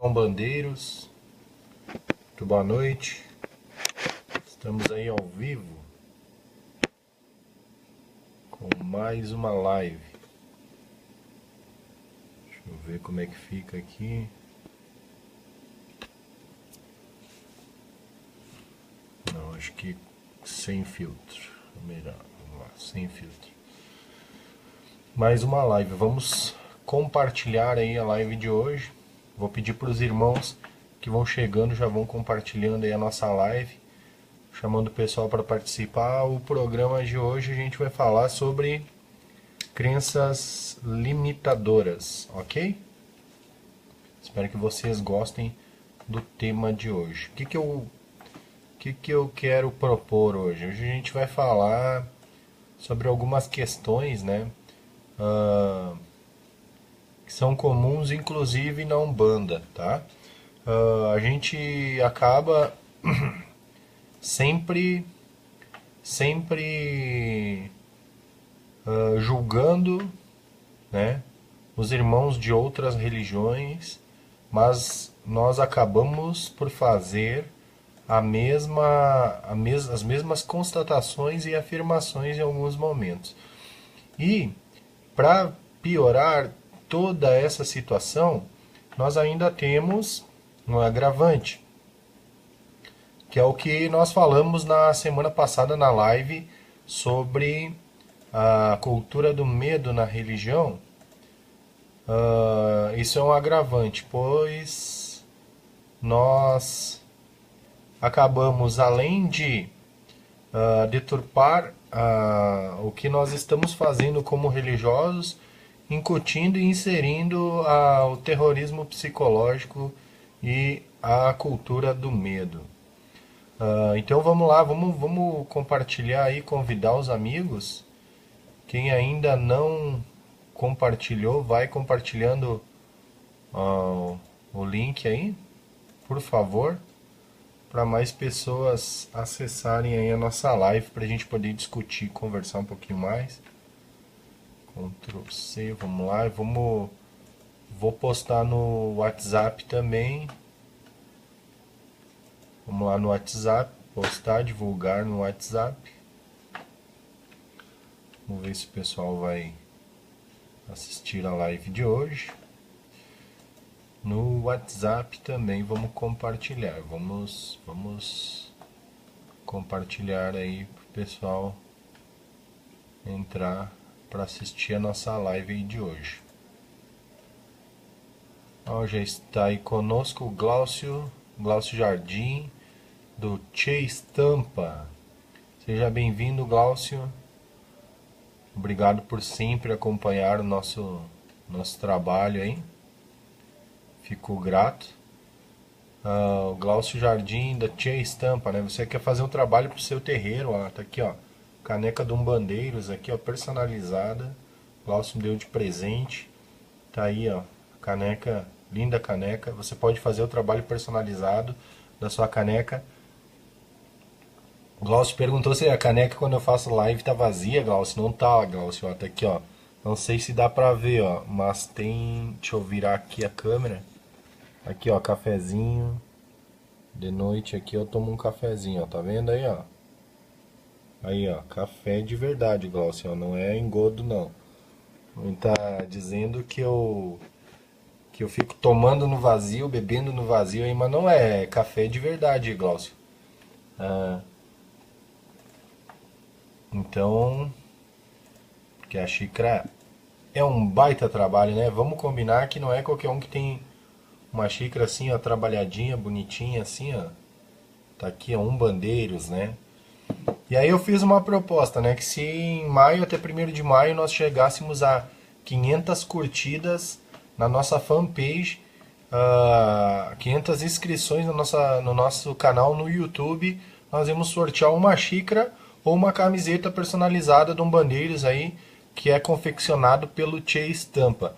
Bandeiros, muito boa noite. Estamos aí ao vivo com mais uma live. Deixa eu ver como é que fica aqui. Não, acho que sem filtro. Melhor, vamos lá, sem filtro. Mais uma live. Vamos compartilhar aí a live de hoje. Vou pedir para os irmãos que vão chegando, já vão compartilhando aí a nossa live, chamando o pessoal para participar. O programa de hoje a gente vai falar sobre crenças limitadoras, ok? Espero que vocês gostem do tema de hoje. O que eu quero propor hoje? Hoje a gente vai falar sobre algumas questões, né? Que são comuns, inclusive na Umbanda, tá? A gente acaba sempre julgando, né, os irmãos de outras religiões, mas nós acabamos por fazer as mesmas constatações e afirmações em alguns momentos. E para piorar toda essa situação, nós ainda temos um agravante, que é o que nós falamos na semana passada na live sobre a cultura do medo na religião. Isso é um agravante, pois nós acabamos, além de deturpar o que nós estamos fazendo como religiosos, incutindo e inserindo o terrorismo psicológico e a cultura do medo. Então vamos lá, vamos compartilhar aí, convidar os amigos. Quem ainda não compartilhou, vai compartilhando o link aí, por favor, para mais pessoas acessarem aí a nossa live, para a gente poder discutir, conversar um pouquinho mais. Ctrl C, vamos lá, vou postar no WhatsApp também. Vamos lá no WhatsApp, postar, divulgar no WhatsApp. Vamos ver se o pessoal vai assistir a live de hoje. No WhatsApp também vamos compartilhar. Vamos compartilhar aí para o pessoal entrar para assistir a nossa live aí de hoje. Já está aí conosco o Glaucio Jardim, do Che Estampa. Seja bem-vindo, Glaucio. Obrigado por sempre acompanhar o nosso trabalho aí. Fico grato. O Glaucio Jardim, da Che Estampa, né? Você quer fazer um trabalho pro seu terreiro, ó. Tá aqui, ó. Caneca do Umbandeiros, aqui, ó, personalizada. O Glaucio me deu de presente. Tá aí, ó. Caneca, linda caneca. Você pode fazer o trabalho personalizado da sua caneca. O Glaucio perguntou se a caneca, quando eu faço live, tá vazia, Glaucio. Não tá, Glaucio, ó. Tá aqui, ó. Não sei se dá pra ver, ó. Mas tem... Deixa eu virar aqui a câmera. Aqui, ó, cafezinho. De noite aqui eu tomo um cafezinho, ó. Tá vendo aí, ó? Aí, ó, café de verdade, Glaucio, ó. Não é engodo, não. Ele tá dizendo que eu fico tomando no vazio, bebendo no vazio aí, mas não é café de verdade, Glaucio. Então, porque a xícara é um baita trabalho, né? Vamos combinar que não é qualquer um que tem uma xícara assim, ó, trabalhadinha, bonitinha, assim, ó. Tá aqui, ó, Umbandeiros, né? E aí eu fiz uma proposta, né? Que se em maio, até 1º de maio, nós chegássemos a 500 curtidas na nossa fanpage, 500 inscrições no nosso canal no YouTube, nós vamos sortear uma xícara ou uma camiseta personalizada de Umbandeiros aí, que é confeccionado pelo Che Estampa.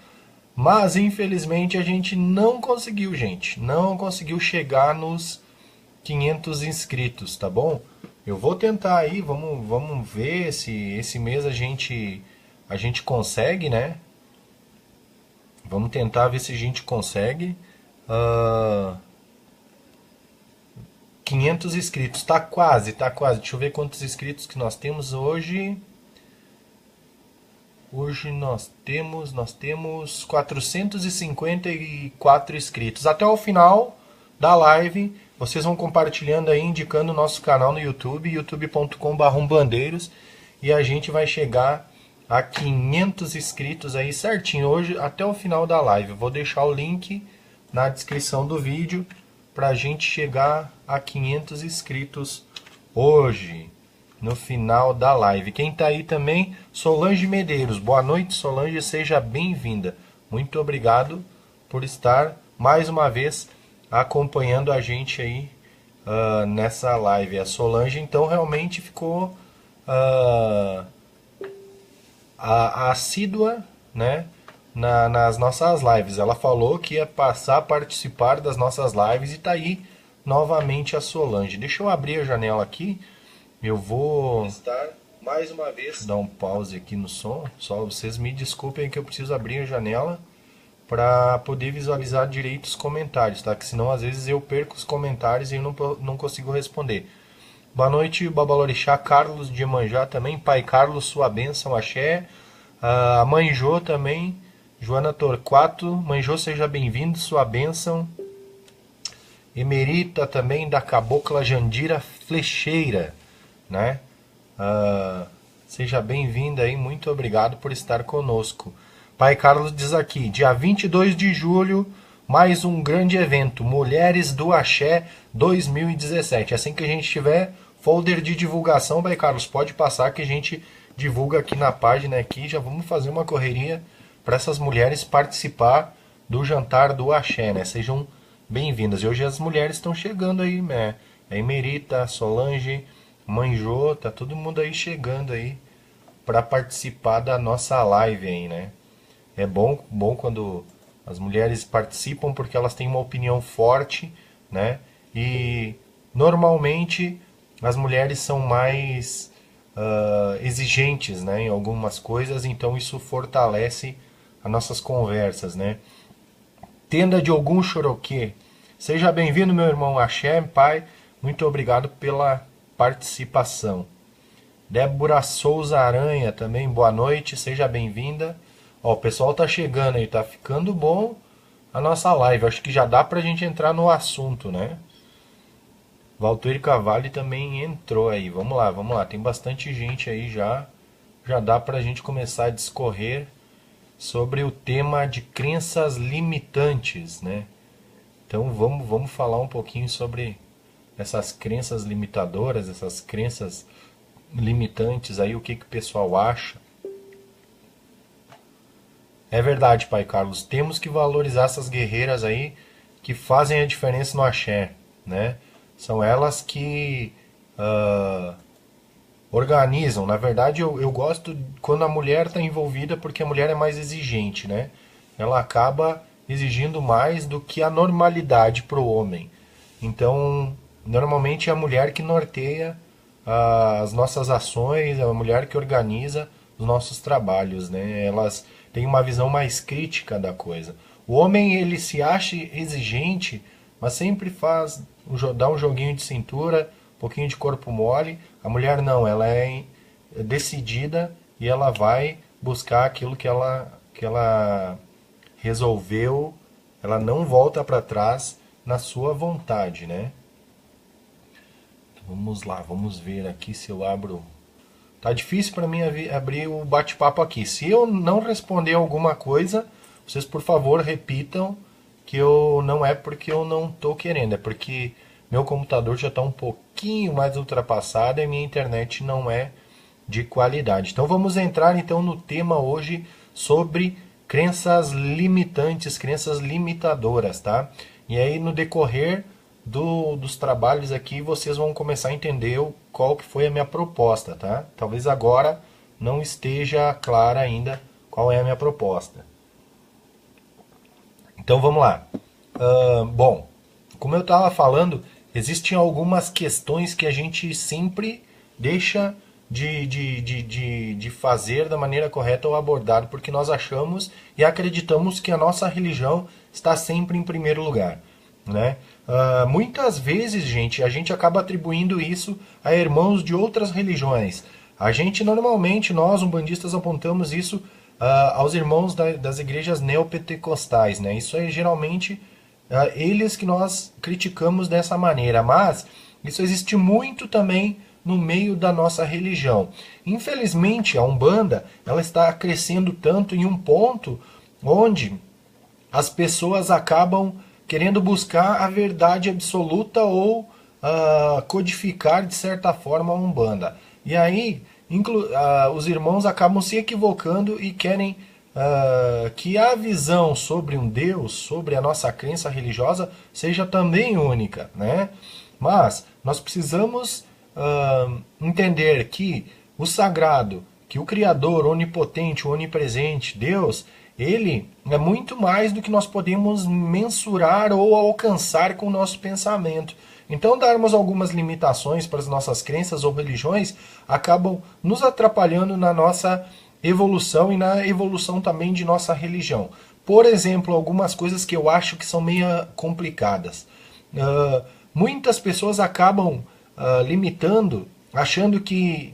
Mas infelizmente a gente não conseguiu, gente. Não conseguiu chegar nos 500 inscritos, tá bom? Eu vou tentar aí, vamos ver se esse mês a gente consegue, né? Vamos tentar ver se a gente consegue. ah, 500 inscritos. Tá quase, tá quase. Deixa eu ver quantos inscritos que nós temos hoje. Hoje nós temos 454 inscritos. Até o final da live, vocês vão compartilhando aí, indicando o nosso canal no YouTube, youtube.com/umbandeiros, e a gente vai chegar a 500 inscritos aí certinho hoje até o final da live. Vou deixar o link na descrição do vídeo para a gente chegar a 500 inscritos hoje, no final da live. Quem está aí também, Solange Medeiros. Boa noite, Solange, seja bem-vinda. Muito obrigado por estar mais uma vez acompanhando a gente aí nessa live. A Solange, então, realmente ficou assídua, né, nas nossas lives. Ela falou que ia passar a participar das nossas lives e está aí novamente a Solange. Deixa eu abrir a janela aqui. Eu vou estar mais uma vez. Dar um pause aqui no som. Só vocês me desculpem que eu preciso abrir a janela para poder visualizar direito os comentários, tá? Que senão às vezes eu perco os comentários e eu não consigo responder. Boa noite, Babalorixá, Carlos de Iemanjá também. Pai Carlos, sua bênção, axé. A Mãe Jô também. Joana Torquato. Mãe Jô, seja bem-vindo, sua bênção. Emerita também, da Cabocla Jandira Flecheira, né? Seja bem-vinda aí, muito obrigado por estar conosco. Pai Carlos diz aqui, dia 22 de julho, mais um grande evento, Mulheres do Axé 2017. Assim que a gente tiver folder de divulgação, Pai Carlos, pode passar que a gente divulga aqui na página aqui, já vamos fazer uma correria para essas mulheres participar do jantar do Axé, né? Sejam bem-vindas. E hoje as mulheres estão chegando aí, né? A Emerita, a Solange, Mãe Jô, tá todo mundo aí chegando aí para participar da nossa live aí, né? É bom quando as mulheres participam porque elas têm uma opinião forte, né? E normalmente as mulheres são mais exigentes, né, em algumas coisas, então isso fortalece as nossas conversas, né? Tenda de Ogum Choroquê, seja bem-vindo, meu irmão Axé, pai, muito obrigado pela participação. Débora Souza Aranha também, boa noite, seja bem-vinda. Ó, o pessoal tá chegando aí, tá ficando bom a nossa live, acho que já dá pra gente entrar no assunto, né? Valtuir Cavalli também entrou aí, vamos lá, tem bastante gente aí já dá pra gente começar a discorrer sobre o tema de crenças limitantes, né? Então vamos falar um pouquinho sobre essas crenças limitadoras, essas crenças limitantes aí, o que o pessoal acha. É verdade, Pai Carlos, temos que valorizar essas guerreiras aí que fazem a diferença no axé, né? São elas que organizam. Na verdade, eu gosto quando a mulher está envolvida porque a mulher é mais exigente, né? Ela acaba exigindo mais do que a normalidade para o homem. Então, normalmente é a mulher que norteia as nossas ações, é a mulher que organiza os nossos trabalhos, né? Elas têm uma visão mais crítica da coisa. O homem, ele se acha exigente, mas sempre dá um joguinho de cintura, um pouquinho de corpo mole. A mulher não, ela é decidida e ela vai buscar aquilo que ela resolveu, ela não volta para trás na sua vontade, né? Vamos lá, vamos ver aqui se eu abro. Tá difícil para mim abrir o bate-papo aqui. Se eu não responder alguma coisa, vocês por favor repitam que não é porque eu não tô querendo, é porque meu computador já está um pouquinho mais ultrapassado e minha internet não é de qualidade. Então vamos entrar então no tema hoje sobre crenças limitantes, crenças limitadoras, tá? E aí no decorrer dos trabalhos aqui vocês vão começar a entender qual que foi a minha proposta, tá? Talvez agora não esteja clara ainda qual é a minha proposta. Então vamos lá. Bom, como eu estava falando, existem algumas questões que a gente sempre deixa de fazer da maneira correta ou abordado, porque nós achamos e acreditamos que a nossa religião está sempre em primeiro lugar, né? Muitas vezes, gente, a gente acaba atribuindo isso a irmãos de outras religiões. A gente normalmente, nós umbandistas, apontamos isso aos irmãos das igrejas neopentecostais, né? Isso é geralmente eles que nós criticamos dessa maneira, mas isso existe muito também no meio da nossa religião. Infelizmente, a Umbanda ela está crescendo tanto em um ponto onde as pessoas acabam querendo buscar a verdade absoluta ou codificar de certa forma a Umbanda. E aí os irmãos acabam se equivocando e querem que a visão sobre um Deus, sobre a nossa crença religiosa, seja também única, né? Mas nós precisamos entender que o sagrado, que o Criador, onipotente, onipresente, Deus, ele é muito mais do que nós podemos mensurar ou alcançar com o nosso pensamento. Então, darmos algumas limitações para as nossas crenças ou religiões acabam nos atrapalhando na nossa evolução e na evolução também de nossa religião. Por exemplo, algumas coisas que eu acho que são meio complicadas. Muitas pessoas acabam limitando,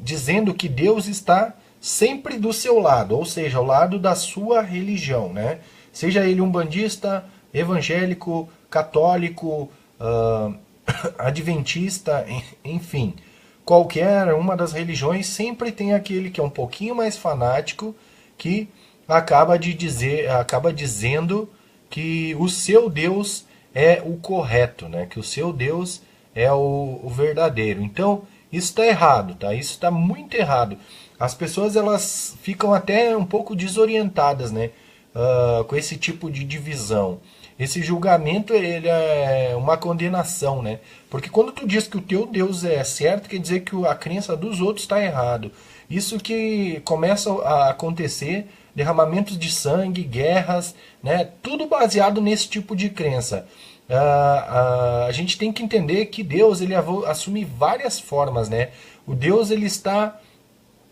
dizendo que Deus está sempre do seu lado, ou seja, ao lado da sua religião, né? Seja ele umbandista, evangélico, católico, adventista, enfim, qualquer uma das religiões sempre tem aquele que é um pouquinho mais fanático que acaba dizendo que o seu Deus é o correto, né? Que o seu Deus é o verdadeiro. Então, isso está errado, tá? Isso está muito errado. As pessoas elas ficam até um pouco desorientadas, né? Com esse tipo de divisão. Esse julgamento ele é uma condenação, né? Porque quando tu diz que o teu Deus é certo, quer dizer que a crença dos outros está errado. Isso que começa a acontecer, derramamentos de sangue, guerras, né? Tudo baseado nesse tipo de crença. A gente tem que entender que Deus ele assume várias formas, né? O Deus ele está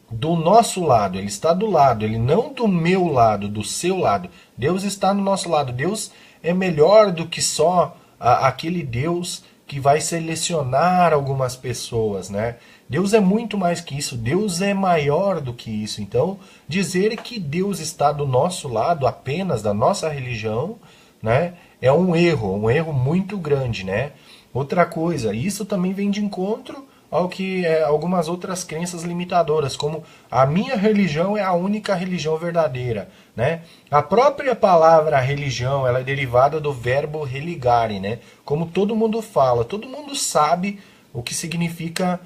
do nosso lado, ele está do lado, ele não do meu lado, do seu lado. Deus está no nosso lado. Deus é melhor do que só aquele Deus que vai selecionar algumas pessoas, né? Deus é muito mais que isso, Deus é maior do que isso. Então, dizer que Deus está do nosso lado, apenas da nossa religião, né, é um erro muito grande, né? Outra coisa, isso também vem de encontro ao que algumas outras crenças limitadoras, como a minha religião é a única religião verdadeira, né? A própria palavra religião, ela é derivada do verbo religare, né? Como todo mundo fala, todo mundo sabe o que significa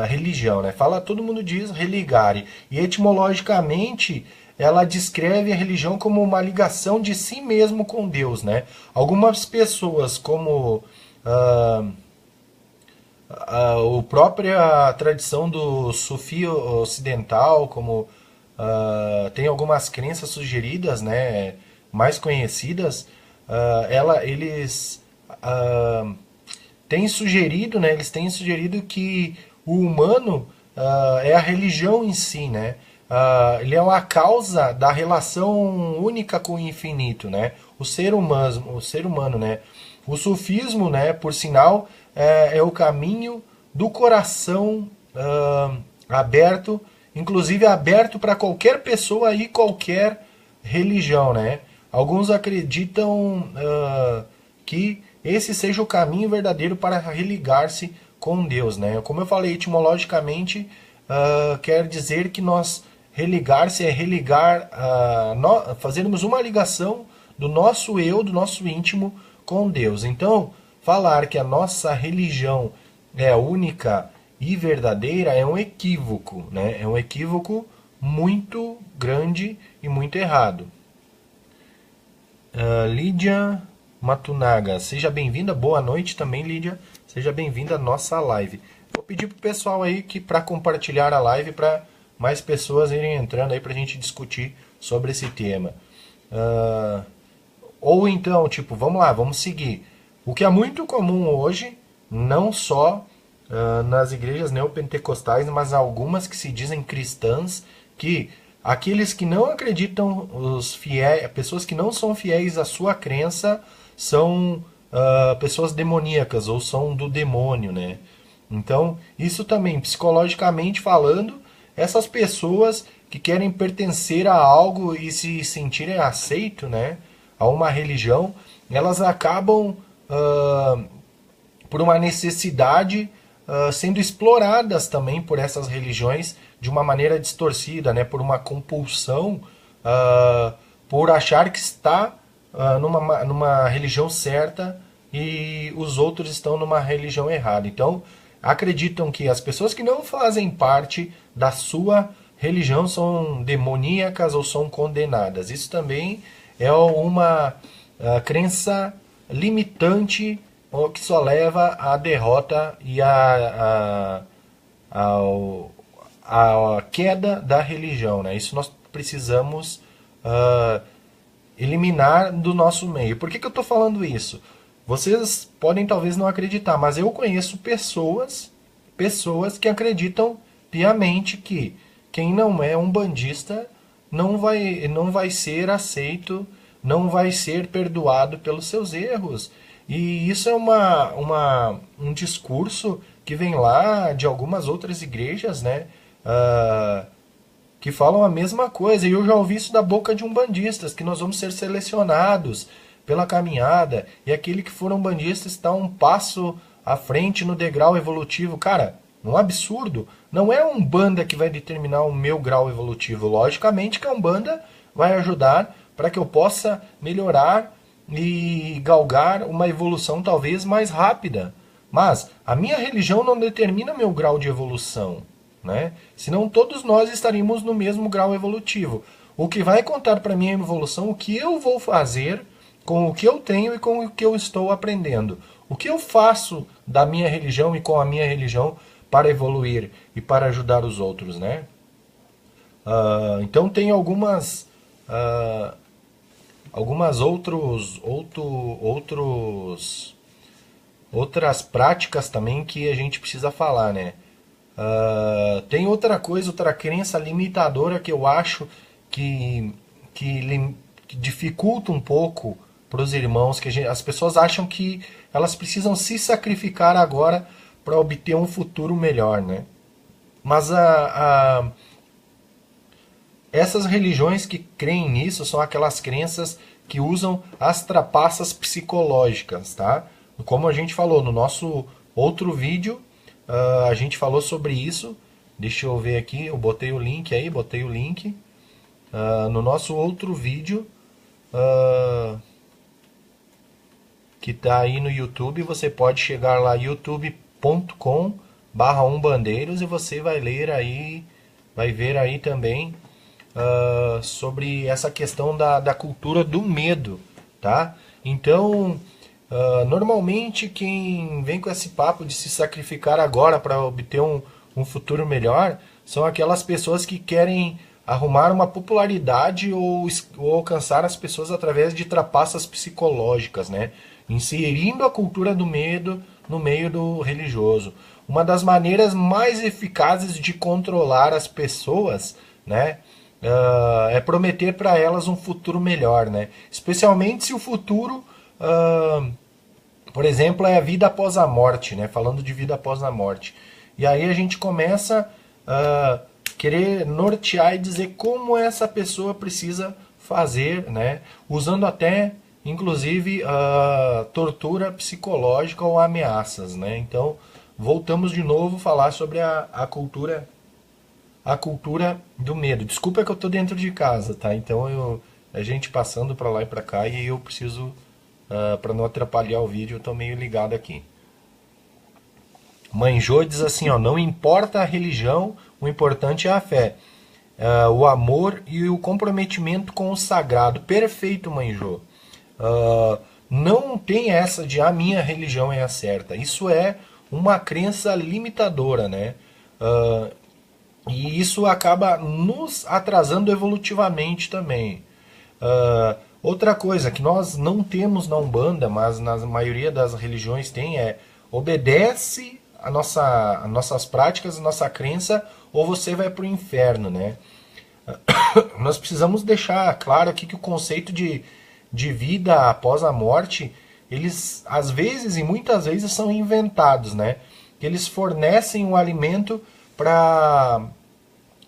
religião, né? Todo mundo diz religare, e etimologicamente ela descreve a religião como uma ligação de si mesmo com Deus, né? Algumas pessoas, como a própria tradição do sufi ocidental, como tem algumas crenças sugeridas, né, mais conhecidas, eles têm sugerido, né, que o humano é a religião em si, né? Ele é uma causa da relação única com o infinito, né? O ser humano, né? O sufismo, né, por sinal, é o caminho do coração aberto, inclusive aberto para qualquer pessoa e qualquer religião, né? Alguns acreditam que esse seja o caminho verdadeiro para religar-se com Deus, né? Como eu falei, etimologicamente, quer dizer que religar-se é religar, fazermos uma ligação do nosso eu, do nosso íntimo com Deus. Então, falar que a nossa religião é única e verdadeira é um equívoco, né? É um equívoco muito grande e muito errado. Lídia Matunaga, seja bem-vinda, boa noite também, Lídia, seja bem-vinda à nossa live. Vou pedir pro pessoal aí que para compartilhar a live para mais pessoas irem entrando aí para a gente discutir sobre esse tema. Ou então, vamos lá, vamos seguir. O que é muito comum hoje, não só nas igrejas neopentecostais, mas algumas que se dizem cristãs, que aqueles que não acreditam, os fiéis, pessoas que não são fiéis à sua crença, são pessoas demoníacas ou são do demônio, né? Então, isso também, psicologicamente falando, essas pessoas que querem pertencer a algo e se sentirem aceito, né, a uma religião, elas acabam por uma necessidade sendo exploradas também por essas religiões de uma maneira distorcida, né, por uma compulsão, por achar que está numa religião certa e os outros estão numa religião errada. Então, acreditam que as pessoas que não fazem parte da sua religião são demoníacas ou são condenadas. Isso também é uma crença limitante que só leva à derrota e à queda da religião, né? Isso nós precisamos eliminar do nosso meio. Por que eu estou falando isso? Vocês podem talvez não acreditar, mas eu conheço pessoas que acreditam piamente que quem não é umbandista não vai ser aceito, não vai ser perdoado pelos seus erros. E isso é um discurso que vem lá de algumas outras igrejas, né? Que falam a mesma coisa. E eu já ouvi isso da boca de umbandistas, que nós vamos ser selecionados pela caminhada, e aquele que for umbandista está um passo à frente no degrau evolutivo. Cara, um absurdo. Não é a Umbanda que vai determinar o meu grau evolutivo. Logicamente que a Umbanda vai ajudar para que eu possa melhorar e galgar uma evolução talvez mais rápida. Mas a minha religião não determina meu grau de evolução, né? Senão todos nós estaríamos no mesmo grau evolutivo. O que vai contar para mim a evolução, o que eu vou fazer com o que eu tenho e com o que eu estou aprendendo. O que eu faço da minha religião e com a minha religião para evoluir e para ajudar os outros, né? Então tem algumas outras práticas também que a gente precisa falar, né? Tem outra coisa, outra crença limitadora que eu acho que dificulta um pouco para os irmãos, que as pessoas acham que elas precisam se sacrificar agora para obter um futuro melhor, né? Mas essas religiões que creem nisso são aquelas crenças que usam as trapaças psicológicas, tá? Como a gente falou no nosso outro vídeo, a gente falou sobre isso. Deixa eu ver aqui, eu botei o link aí, no nosso outro vídeo, que está aí no YouTube. Você pode chegar lá, youtube.com/umbandeiros, e você vai ler aí, vai ver aí também sobre essa questão da cultura do medo, tá? Então, normalmente quem vem com esse papo de se sacrificar agora para obter um futuro melhor são aquelas pessoas que querem arrumar uma popularidade ou alcançar as pessoas através de trapaças psicológicas, né? Inserindo a cultura do medo no meio do religioso. Uma das maneiras mais eficazes de controlar as pessoas, né, é prometer para elas um futuro melhor, né? Especialmente se o futuro, por exemplo, é a vida após a morte, né? Falando de vida após a morte. E aí a gente começa a querer nortear e dizer como essa pessoa precisa fazer, né? Usando até, inclusive, tortura psicológica ou ameaças, né? Então, voltamos de novo a falar sobre a cultura do medo. Desculpa que eu tô dentro de casa, tá? Então a gente passando para lá e para cá, e eu preciso, para não atrapalhar o vídeo, eu tô meio ligado aqui. Mãe Jô diz assim, ó: não importa a religião, o importante é a fé, o amor e o comprometimento com o sagrado. Perfeito, Mãe Jô. Não tem essa de a minha religião é a certa. Isso é uma crença limitadora, né? E isso acaba nos atrasando evolutivamente também. Outra coisa que nós não temos na Umbanda, mas na maioria das religiões tem, é obedece as nossas práticas, a nossa crença, ou você vai para o inferno, né? Nós precisamos deixar claro aqui que o conceito de vida após a morte, eles às vezes e muitas vezes são inventados, né? Eles fornecem um alimento para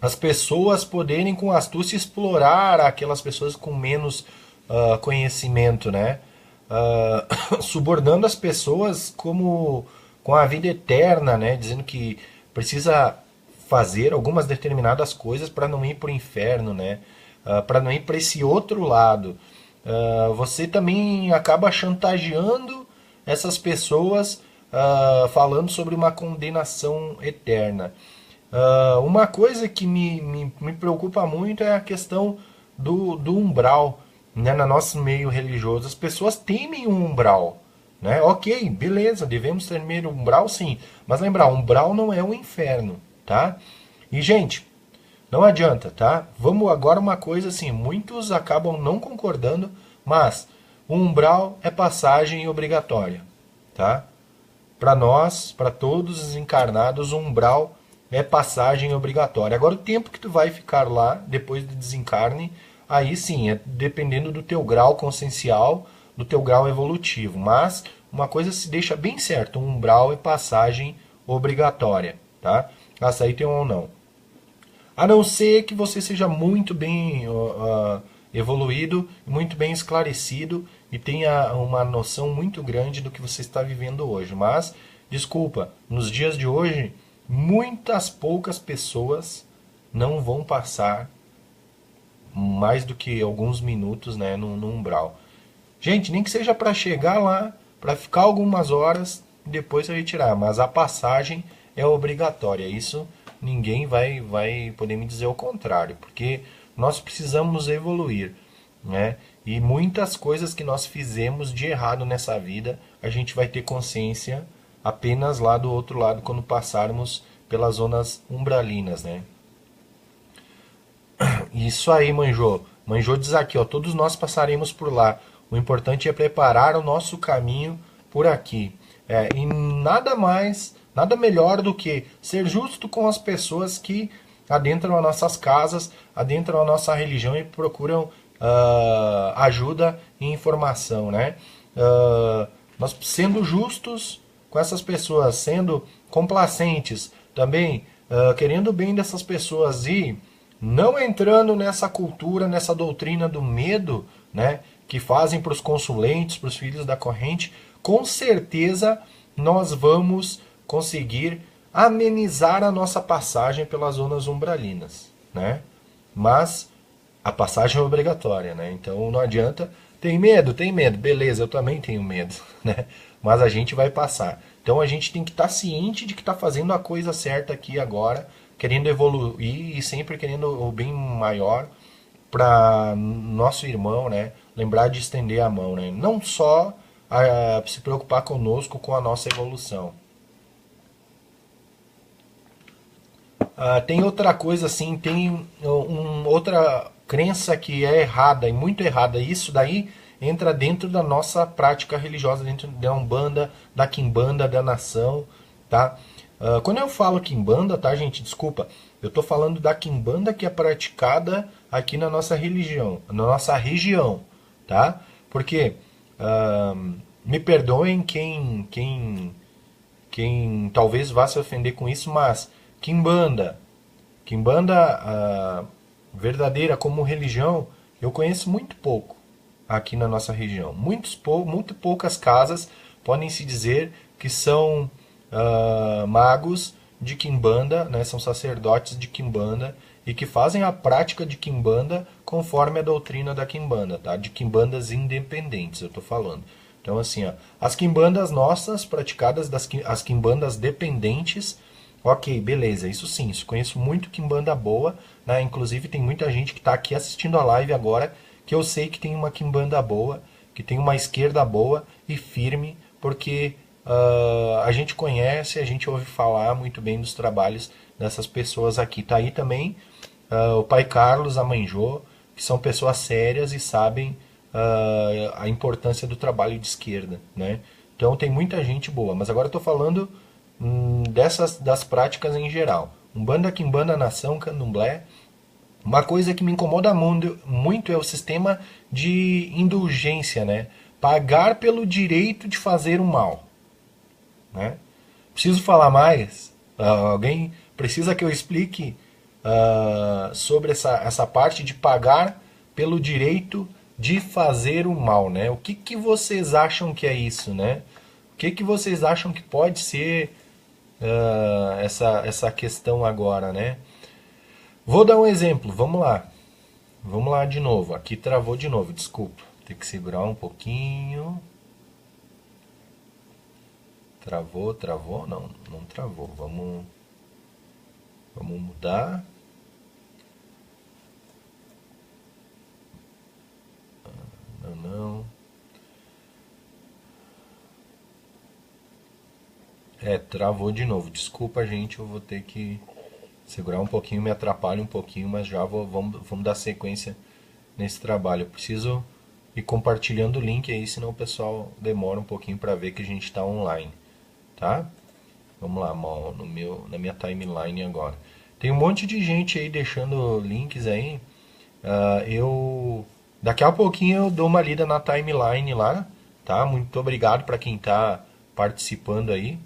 as pessoas poderem com astúcia explorar aquelas pessoas com menos conhecimento, né? Subornando as pessoas como com a vida eterna, né? Dizendo que precisa fazer algumas determinadas coisas para não ir para o inferno, né? Para não ir para esse outro lado. Você também acaba chantageando essas pessoas falando sobre uma condenação eterna. Uma coisa que me preocupa muito é a questão do umbral, né, no nosso meio religioso. As pessoas temem o umbral. Né? Ok, beleza, devemos temer o umbral sim. Mas lembrar, umbral não é o inferno. Tá? E, gente, não adianta, tá? Vamos agora uma coisa assim, muitos acabam não concordando, mas o umbral é passagem obrigatória, tá? Para nós, para todos os encarnados, o umbral é passagem obrigatória. Agora, o tempo que tu vai ficar lá, depois do desencarne, aí sim, é dependendo do teu grau consciencial, do teu grau evolutivo. Mas, uma coisa se deixa bem certo, o umbral é passagem obrigatória, tá? Aceitem ou não. A não ser que você seja muito bem evoluído, muito bem esclarecido e tenha uma noção muito grande do que você está vivendo hoje. Mas, desculpa, nos dias de hoje, muitas poucas pessoas não vão passar mais do que alguns minutos, né, no umbral. Gente, nem que seja para chegar lá, para ficar algumas horas e depois retirar, mas a passagem é obrigatória. Isso ninguém vai poder me dizer o contrário, porque nós precisamos evoluir, né? E muitas coisas que nós fizemos de errado nessa vida, a gente vai ter consciência apenas lá do outro lado, quando passarmos pelas zonas umbralinas, né? Isso aí, Manjô. Manjô diz aqui, ó, todos nós passaremos por lá. O importante é preparar o nosso caminho por aqui. E nada mais, nada melhor do que ser justo com as pessoas que adentram as nossas casas, adentram a nossa religião e procuram ajuda e informação, né? Nós sendo justos com essas pessoas, sendo complacentes, também querendo o bem dessas pessoas e não entrando nessa cultura, nessa doutrina do medo, né, que fazem para os consulentes, para os filhos da corrente, com certeza nós vamos conseguir amenizar a nossa passagem pelas zonas umbralinas, né? Mas a passagem é obrigatória, né? Então não adianta. Tem medo, beleza, eu também tenho medo, né? Mas a gente vai passar. Então a gente tem que estar ciente de que está fazendo a coisa certa aqui agora, querendo evoluir e sempre querendo o bem maior para nosso irmão, né? Lembrar de estender a mão, né? Não só se preocupar conosco, com a nossa evolução. Tem outra coisa assim, tem outra crença que é errada e muito errada. Isso daí entra dentro da nossa prática religiosa, dentro da Umbanda, da Quimbanda, da nação, tá? Quando eu falo Quimbanda, tá, gente? Desculpa, eu tô falando da Quimbanda que é praticada aqui na nossa religião, na nossa região, tá? Porque, me perdoem quem talvez vá se ofender com isso, mas Quimbanda verdadeira como religião, eu conheço muito pouco aqui na nossa região. Muito poucas casas podem se dizer que são magos de Quimbanda, né, são sacerdotes de Quimbanda e que fazem a prática de Quimbanda conforme a doutrina da Quimbanda, tá? De Quimbandas independentes, eu estou falando. Então, assim, ó, as Quimbandas nossas, praticadas, as Quimbandas dependentes, ok, beleza, isso sim, isso conheço muito Quimbanda boa, né? Inclusive tem muita gente que está aqui assistindo a live agora, que eu sei que tem uma Quimbanda boa, que tem uma esquerda boa e firme, porque a gente conhece, a gente ouve falar muito bem dos trabalhos dessas pessoas aqui. Tá aí também o Pai Carlos, a Mãe Jô, que são pessoas sérias e sabem a importância do trabalho de esquerda, né? Então tem muita gente boa, mas agora eu estou falando das práticas em geral. Umbanda, Quimbanda, Nação, Candomblé. Uma coisa que me incomoda muito é o sistema de indulgência, né? Pagar pelo direito de fazer o mal, né? Preciso falar mais? Alguém precisa que eu explique sobre essa parte de pagar pelo direito de fazer o mal, né? O que vocês acham que é isso, né? O que vocês acham que pode ser essa questão agora, né? Vou dar um exemplo, vamos lá. Vamos lá de novo. Aqui travou de novo, desculpa. Tem que segurar um pouquinho. Travou, travou? Não, não travou. Vamos mudar. Não, não. Travou de novo. Desculpa, gente, eu vou ter que segurar um pouquinho, me atrapalha um pouquinho, mas já vamos dar sequência nesse trabalho. Eu preciso ir compartilhando o link aí, senão o pessoal demora um pouquinho para ver que a gente está online, tá? Vamos lá, na minha timeline agora. Tem um monte de gente aí deixando links aí. Daqui a pouquinho eu dou uma lida na timeline lá, tá? Muito obrigado para quem está participando aí.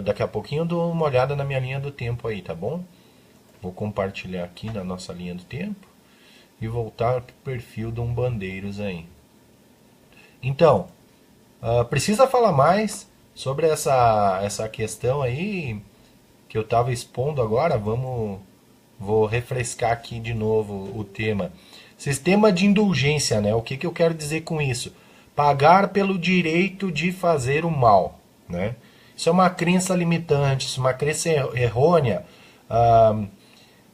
Daqui a pouquinho eu dou uma olhada na minha linha do tempo aí, tá bom? Vou compartilhar aqui na nossa linha do tempo e voltar para o perfil do Umbandeiros aí. Então, precisa falar mais sobre essa questão aí que eu estava expondo agora. Vou refrescar aqui de novo o tema. Sistema de indulgência, né? O que eu quero dizer com isso? Pagar pelo direito de fazer o mal, né? Isso é uma crença limitante, isso é uma crença errônea.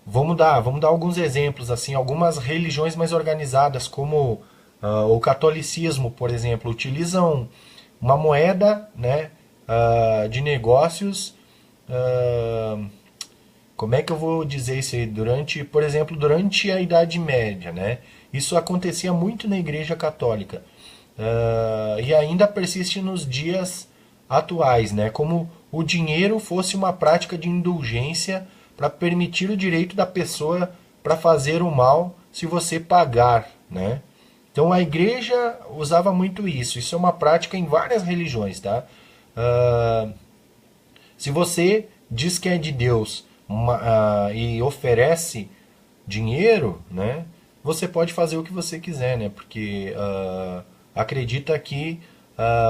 Vamos dar alguns exemplos, assim, algumas religiões mais organizadas, como o catolicismo, por exemplo, utilizam uma moeda, né, de negócios. Como é que eu vou dizer isso aí? Por exemplo, durante a Idade Média, né? Isso acontecia muito na Igreja Católica. E ainda persiste nos dias atuais, né? Como o dinheiro fosse uma prática de indulgência para permitir o direito da pessoa para fazer o mal se você pagar, né? Então a igreja usava muito isso. Isso é uma prática em várias religiões, tá? Se você diz que é de Deus e oferece dinheiro, né? Você pode fazer o que você quiser, né? Porque acredita que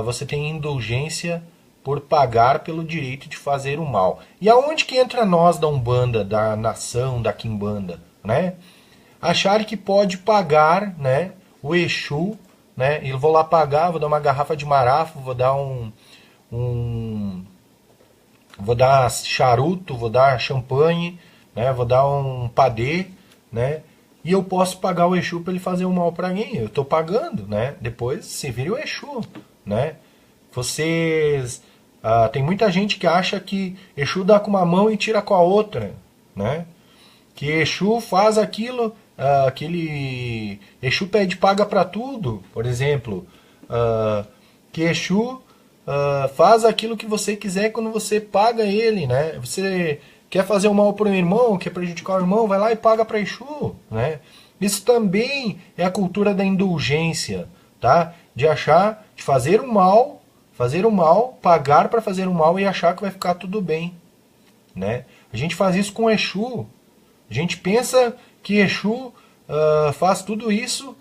você tem indulgência por pagar pelo direito de fazer o mal. E aonde que entra nós da Umbanda, da Nação, da Quimbanda, né? Achar que pode pagar, né, o Exu, né? Eu vou lá pagar, vou dar uma garrafa de marafo, vou dar vou dar charuto, vou dar champanhe, né? Vou dar um padê, né? E eu posso pagar o Exu para ele fazer o mal para mim. Eu estou pagando, né? Depois se vira o Exu, né? Tem muita gente que acha que Exu dá com uma mão e tira com a outra, né? Que Exu faz aquilo, Exu pede paga para tudo, por exemplo. Que Exu faz aquilo que você quiser quando você paga ele, né? Você quer fazer o mal para um irmão, quer prejudicar o irmão, vai lá e paga para Exu, né? Isso também é a cultura da indulgência, tá? De fazer o mal, pagar para fazer o mal e achar que vai ficar tudo bem, né? A gente faz isso com Exu. A gente pensa que Exu faz tudo isso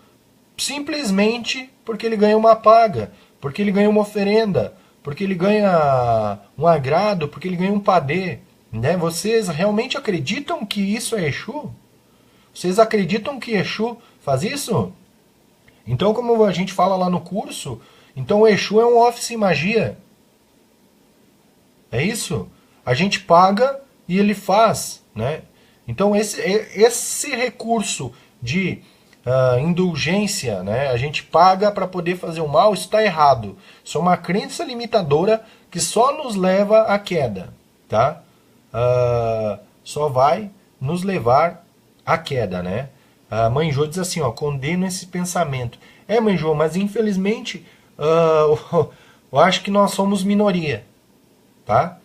simplesmente porque ele ganha uma paga, porque ele ganha uma oferenda, porque ele ganha um agrado, porque ele ganha um padê, né? Vocês realmente acreditam que isso é Exu? Vocês acreditam que Exu faz isso? Então, como a gente fala lá no curso, então o Exu é um office magia. É isso? A gente paga e ele faz, né? Então esse recurso de indulgência, né? A gente paga para poder fazer o mal, isso está errado. Isso é uma crença limitadora que só nos leva à queda, tá? Só vai nos levar à queda, né? A Mãe Jô diz assim, ó, condeno esse pensamento. Mãe Jô, mas infelizmente eu acho que nós somos minoria, tá?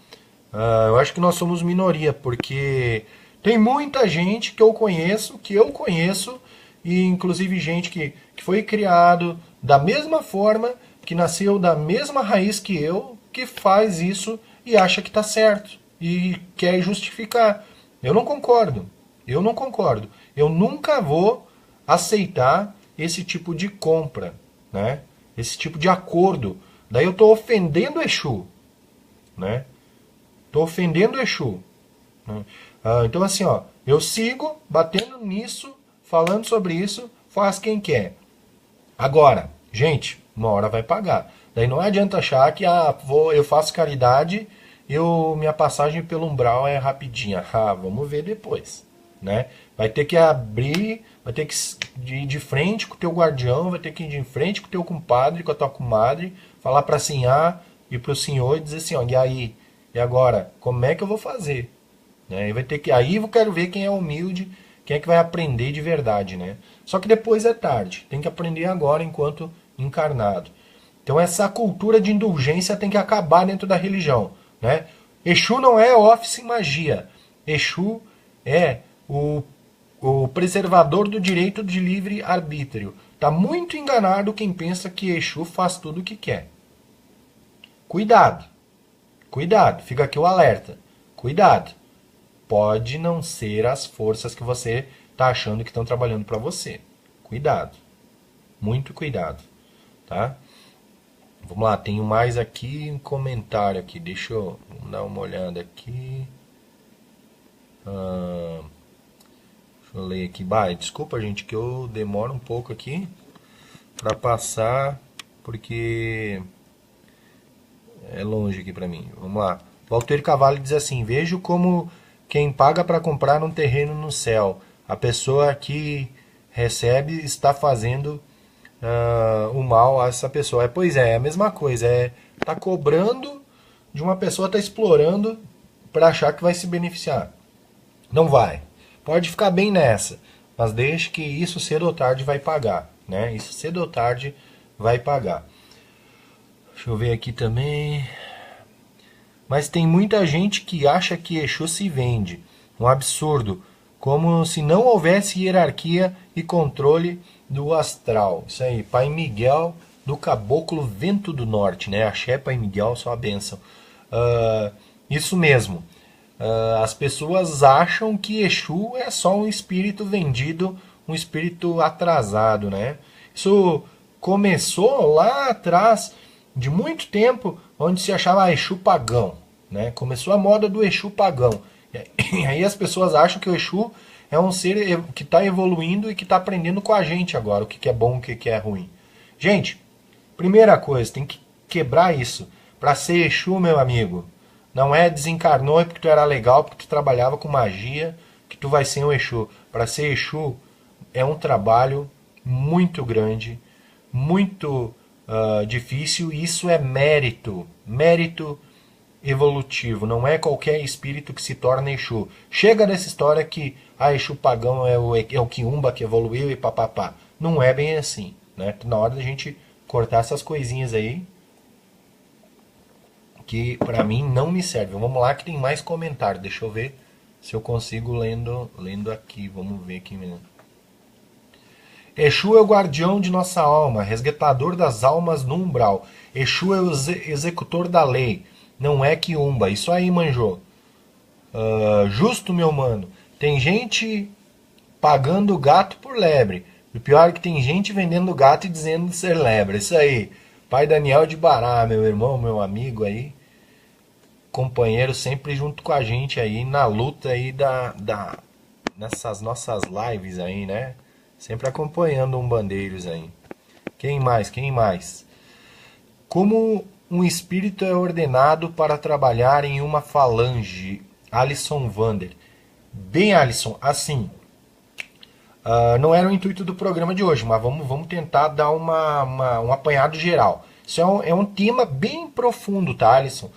Eu acho que nós somos minoria, porque tem muita gente que eu conheço, e inclusive gente que foi criado da mesma forma, que nasceu da mesma raiz que eu, que faz isso e acha que está certo e quer justificar. Eu não concordo. Eu não concordo. Eu nunca vou aceitar esse tipo de compra, né? Esse tipo de acordo. Daí eu estou ofendendo o Exu, né? Estou ofendendo o Exu. Né? Então assim, ó, eu sigo batendo nisso, falando sobre isso, faz quem quer. Agora, gente, uma hora vai pagar. Daí não adianta achar que eu faço caridade, minha passagem pelo umbral é rapidinha. Vamos ver depois, né? Vai ter que abrir, vai ter que ir de frente com o teu guardião, vai ter que ir de frente com o teu compadre, com a tua comadre, falar para senhor e para o senhor e dizer assim, ó, e aí? E agora, como é que eu vou fazer? Né? E vai ter que, aí eu quero ver quem é humilde, quem é que vai aprender de verdade, né? Só que depois é tarde, tem que aprender agora enquanto encarnado. Então essa cultura de indulgência tem que acabar dentro da religião, né? Exu não é office magia. Exu é o preservador do direito de livre arbítrio. Tá muito enganado quem pensa que Exu faz tudo o que quer. Cuidado. Cuidado, fica aqui o alerta. Cuidado. Pode não ser as forças que você está achando que estão trabalhando para você. Cuidado. Muito cuidado. Tá? Vamos lá, tenho mais aqui um comentário aqui. Deixa eu dar uma olhada aqui. Deixa eu ler aqui. Desculpa, gente, que eu demoro um pouco aqui para passar, porque é longe aqui para mim. Vamos lá. Walter Cavalli diz assim: vejo como quem paga para comprar um terreno no céu. A pessoa que recebe está fazendo o mal a essa pessoa. Pois é a mesma coisa. Tá cobrando de uma pessoa, tá explorando para achar que vai se beneficiar. Não vai. Pode ficar bem nessa, mas deixe que isso cedo ou tarde vai pagar, né? Isso cedo ou tarde vai pagar. Deixa eu ver aqui também. Mas tem muita gente que acha que Exu se vende. Um absurdo. Como se não houvesse hierarquia e controle do astral. Isso aí, Pai Miguel do Caboclo Vento do Norte, né? Axé, Pai Miguel, só a bênção. Isso mesmo. As pessoas acham que Exu é só um espírito vendido, um espírito atrasado, né? Isso começou lá atrás, de muito tempo, onde se achava Exu pagão, né? Começou a moda do Exu pagão. E aí as pessoas acham que o Exu é um ser que está evoluindo e que está aprendendo com a gente agora, o que é bom, o que é ruim. Gente, primeira coisa, tem que quebrar isso. Para ser Exu, meu amigo, não é desencarnou porque tu era legal, porque tu trabalhava com magia, que tu vai ser um Exu. Para ser Exu é um trabalho muito grande, muito difícil, e isso é mérito. Mérito evolutivo. Não é qualquer espírito que se torna Exu. Chega nessa história que Exu pagão é o Quiumba que evoluiu e papapá. Não é bem assim. Né? Na hora da gente cortar essas coisinhas aí, que pra mim não me serve. Vamos lá que tem mais comentário. Deixa eu ver se eu consigo lendo aqui. Vamos ver aqui mesmo. Exu é o guardião de nossa alma, resgatador das almas no umbral. Exu é o executor da lei, não é quiumba. Isso aí, manjou. Justo, meu mano. Tem gente pagando gato por lebre. O pior é que tem gente vendendo gato e dizendo ser lebre. Isso aí. Pai Daniel de Bará, meu irmão, meu amigo aí. Companheiro sempre junto com a gente aí na luta aí nessas nossas lives aí, né? Sempre acompanhando umbandeiros aí. Quem mais? Como um espírito é ordenado para trabalhar em uma falange? Alisson Vander. Bem, Alisson, assim, não era o intuito do programa de hoje, mas vamos tentar dar um apanhado geral. Isso é um tema bem profundo, tá, Alisson?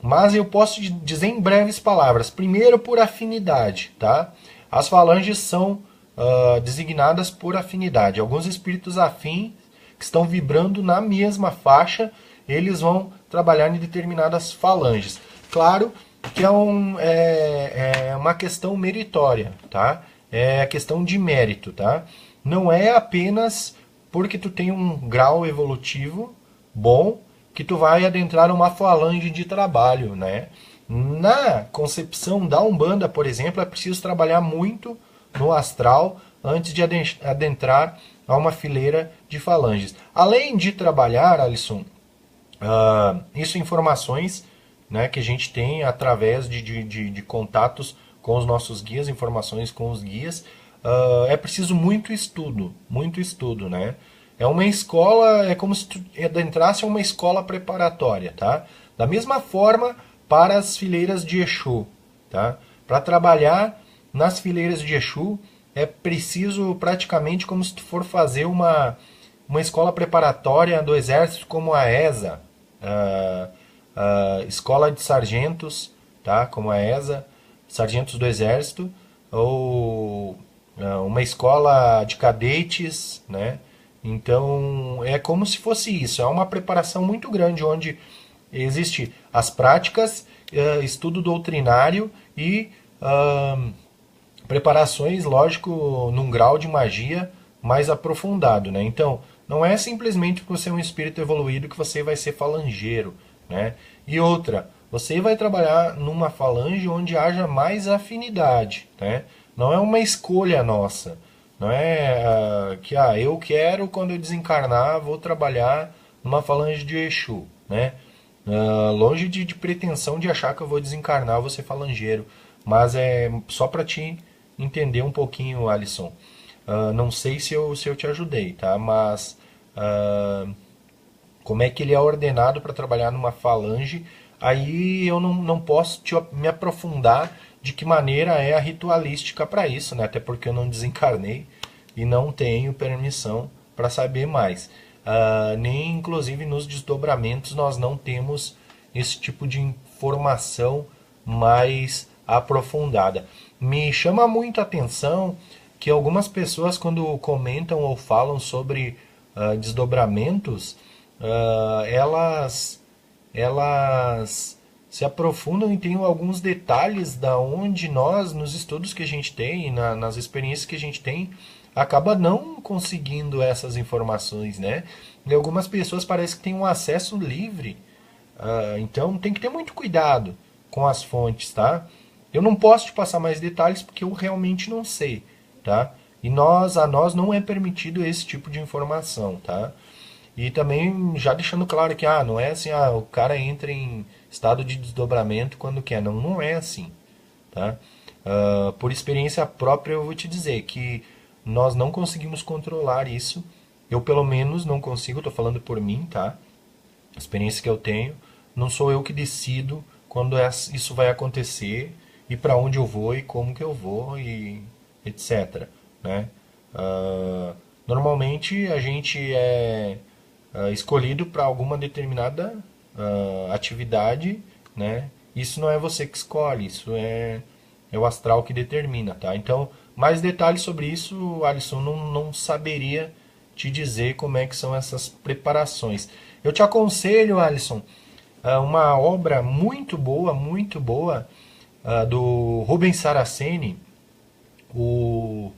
Mas eu posso dizer em breves palavras. Primeiro, por afinidade, tá? As falanges são designadas por afinidade. Alguns espíritos afins que estão vibrando na mesma faixa, eles vão trabalhar em determinadas falanges. claro que é uma questão meritória, tá? É questão de mérito, tá? Não é apenas porque tu tem um grau evolutivo bom que tu vai adentrar uma falange de trabalho, né? Na concepção da Umbanda, por exemplo, é preciso trabalhar muito no astral antes de adentrar a uma fileira de falanges. Além de trabalhar, Alisson, isso informações, né, que a gente tem através de contatos com os nossos guias, informações com os guias. É preciso muito estudo, né? É uma escola, é como se tu adentrasse uma escola preparatória, tá? Da mesma forma para as fileiras de Exu, tá? Para trabalhar nas fileiras de Exu é preciso praticamente como se tu for fazer uma escola preparatória do exército como a ESA, escola de sargentos, tá? Como a ESA, sargentos do exército, ou uma escola de cadetes, né? Então é como se fosse isso, é uma preparação muito grande onde existe as práticas, estudo doutrinário e preparações, lógico, num grau de magia mais aprofundado, né? Então, não é simplesmente porque você é um espírito evoluído que você vai ser falangeiro, né? E outra, você vai trabalhar numa falange onde haja mais afinidade, né? Não é uma escolha nossa, não é que eu quero quando eu desencarnar vou trabalhar numa falange de Exu, né? Longe de pretensão de achar que eu vou desencarnar, vou ser falangeiro, mas é só para te entender um pouquinho, Alisson. Não sei se eu te ajudei, tá? Mas como é que ele é ordenado para trabalhar numa falange? Aí eu não posso me aprofundar de que maneira é a ritualística para isso, né? Até porque eu não desencarnei e não tenho permissão para saber mais. Nem inclusive nos desdobramentos nós não temos esse tipo de informação mais aprofundada. Me chama muito a atenção que algumas pessoas quando comentam ou falam sobre desdobramentos, elas se aprofundam e tem alguns detalhes da onde nós, nos estudos que a gente tem, nas experiências que a gente tem, acaba não conseguindo essas informações, né? E algumas pessoas parece que têm um acesso livre. Então tem que ter muito cuidado com as fontes, tá? Eu não posso te passar mais detalhes porque eu realmente não sei, tá? E a nós não é permitido esse tipo de informação, tá? E também já deixando claro que não é assim, o cara entra em estado de desdobramento quando quer. Não, não é assim, tá? Por experiência própria eu vou te dizer que nós não conseguimos controlar isso. Eu pelo menos não consigo, estou falando por mim, tá? A experiência que eu tenho, não sou eu que decido quando isso vai acontecer e para onde eu vou e como que eu vou e etc, né? Normalmente a gente é escolhido para alguma determinada atividade, né? Isso não é você que escolhe, isso é o astral que determina, tá? Então, mais detalhes sobre isso, Alisson, não saberia te dizer como é que são essas preparações. Eu te aconselho, Alisson, uma obra muito boa, do Rubens Saraceni, o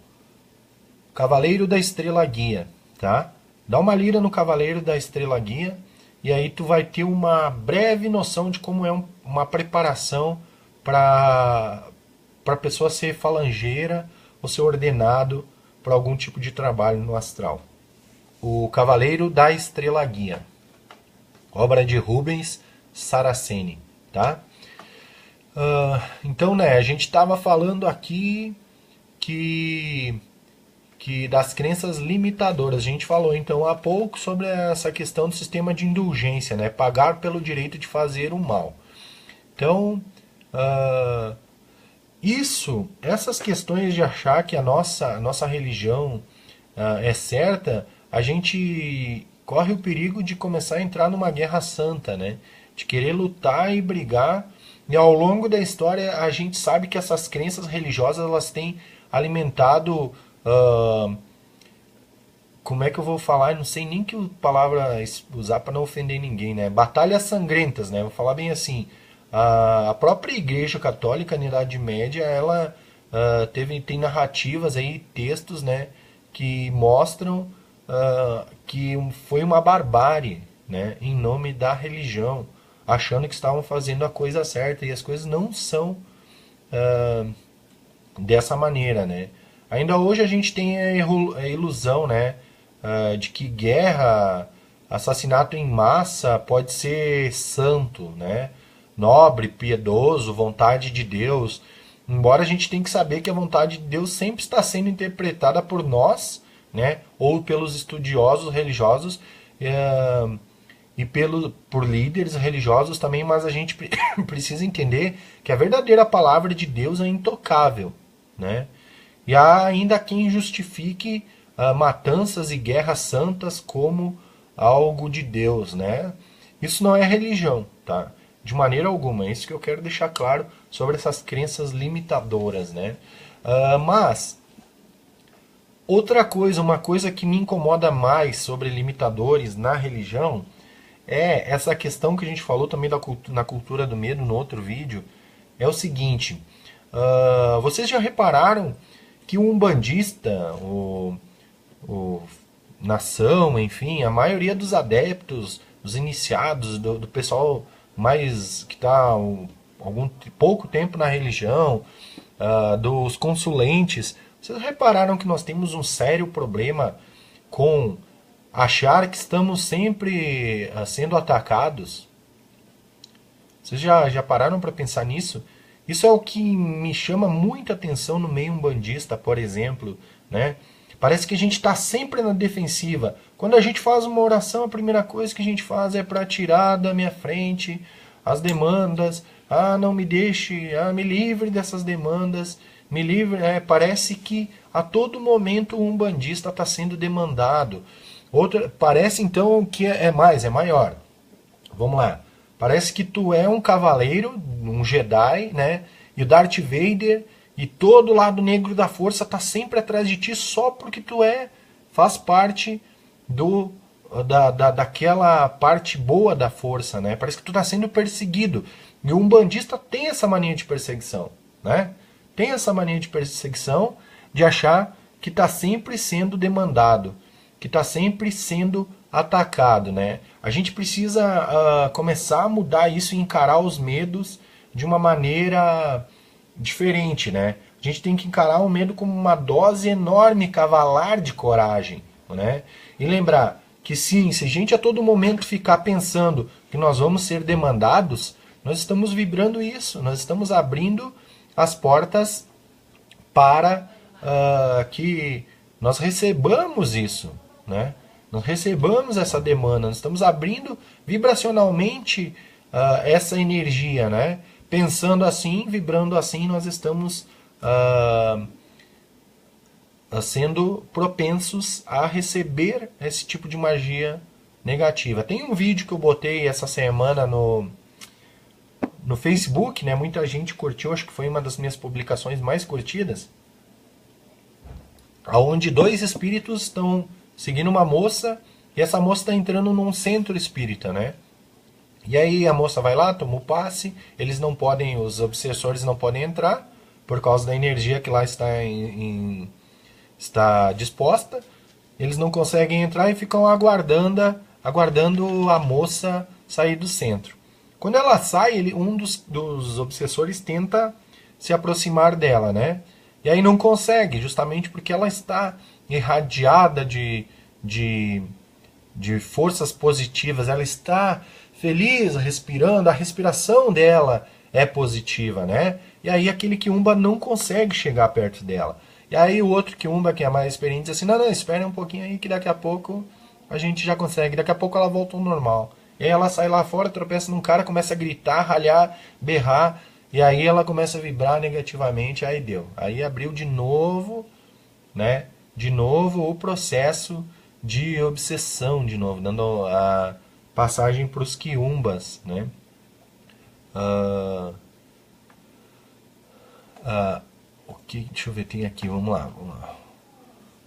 Cavaleiro da Estrela Guia, tá? Dá uma lida no Cavaleiro da Estrela Guia e aí tu vai ter uma breve noção de como é uma preparação para a pessoa ser falangeira ou ser ordenado para algum tipo de trabalho no astral. O Cavaleiro da Estrela Guia, obra de Rubens Saraceni, tá? Então, né, a gente estava falando aqui que das crenças limitadoras. A gente falou então há pouco sobre essa questão do sistema de indulgência, né? Pagar pelo direito de fazer o mal. Então, essas questões de achar que a nossa religião é certa, a gente corre o perigo de começar a entrar numa guerra santa, né? De querer lutar e brigar. E ao longo da história a gente sabe que essas crenças religiosas elas têm alimentado como é que eu vou falar? Eu não sei nem que palavra usar para não ofender ninguém, né? Batalhas sangrentas, né? Vou falar bem assim. A própria Igreja Católica na Idade Média, ela tem narrativas aí, textos, né, que mostram que foi uma barbárie, né, em nome da religião, achando que estavam fazendo a coisa certa, e as coisas não são dessa maneira, né? Ainda hoje a gente tem a ilusão, né, de que guerra, assassinato em massa pode ser santo, né? Nobre, piedoso, vontade de Deus. Embora a gente tenha que saber que a vontade de Deus sempre está sendo interpretada por nós, né, ou pelos estudiosos religiosos, e por líderes religiosos também, mas a gente precisa entender que a verdadeira palavra de Deus é intocável, né? E há ainda quem justifique matanças e guerras santas como algo de Deus, né? Isso não é religião, tá? De maneira alguma. É isso que eu quero deixar claro sobre essas crenças limitadoras, né? Mas outra coisa, uma coisa que me incomoda mais sobre limitadores na religião é essa questão que a gente falou também na cultura do medo no outro vídeo. É o seguinte, vocês já repararam que o umbandista, o nação, enfim, a maioria dos adeptos, dos iniciados, do pessoal mais que está algum pouco tempo na religião, dos consulentes, vocês repararam que nós temos um sério problema com achar que estamos sempre sendo atacados? Vocês já pararam para pensar nisso? Isso é o que me chama muita atenção no meio umbandista, por exemplo, né? Parece que a gente está sempre na defensiva. Quando a gente faz uma oração, a primeira coisa que a gente faz é para tirar da minha frente as demandas. Não me deixe, me livre dessas demandas, me livre. Parece que a todo momento o umbandista está sendo demandado. Parece então que é maior. Vamos lá. Parece que tu é um cavaleiro, um Jedi, né? E o Darth Vader e todo o lado negro da força tá sempre atrás de ti só porque tu faz parte daquela parte boa da força, né? Parece que tu tá sendo perseguido. E o umbandista tem essa mania de perseguição, né? Tem essa mania de perseguição, de achar que tá sempre sendo demandado, que tá sempre sendo atacado, né? A gente precisa começar a mudar isso e encarar os medos de uma maneira diferente, né? A gente tem que encarar o medo como uma dose enorme, cavalar de coragem, né? E lembrar que sim, se a gente a todo momento ficar pensando que nós vamos ser demandados, nós estamos vibrando isso, nós estamos abrindo as portas para que nós recebamos isso, né? Nós recebamos essa demanda, nós estamos abrindo vibracionalmente essa energia, né? Pensando assim, vibrando assim, nós estamos sendo propensos a receber esse tipo de magia negativa. Tem um vídeo que eu botei essa semana no Facebook, né? Muita gente curtiu, acho que foi uma das minhas publicações mais curtidas, onde dois espíritos estão seguindo uma moça, e essa moça está entrando num centro espírita, né? E aí a moça vai lá, toma o passe, eles não podem, os obsessores não podem entrar, por causa da energia que lá está disposta, eles não conseguem entrar e ficam aguardando a moça sair do centro. Quando ela sai, um dos obsessores tenta se aproximar dela, né? E aí não consegue, justamente porque ela está irradiada de forças positivas, ela está feliz, respirando, a respiração dela é positiva, né? E aí aquele quiumba não consegue chegar perto dela. E aí o outro quiumba, que é mais experiente, diz assim, não, espere um pouquinho aí que daqui a pouco a gente já consegue, daqui a pouco ela volta ao normal. E aí ela sai lá fora, tropeça num cara, começa a gritar, ralhar, berrar, e aí ela começa a vibrar negativamente, aí deu. Aí abriu de novo, né? De novo o processo de obsessão, de novo, dando a passagem para os quiumbas, né? Deixa eu ver, tem aqui, vamos lá.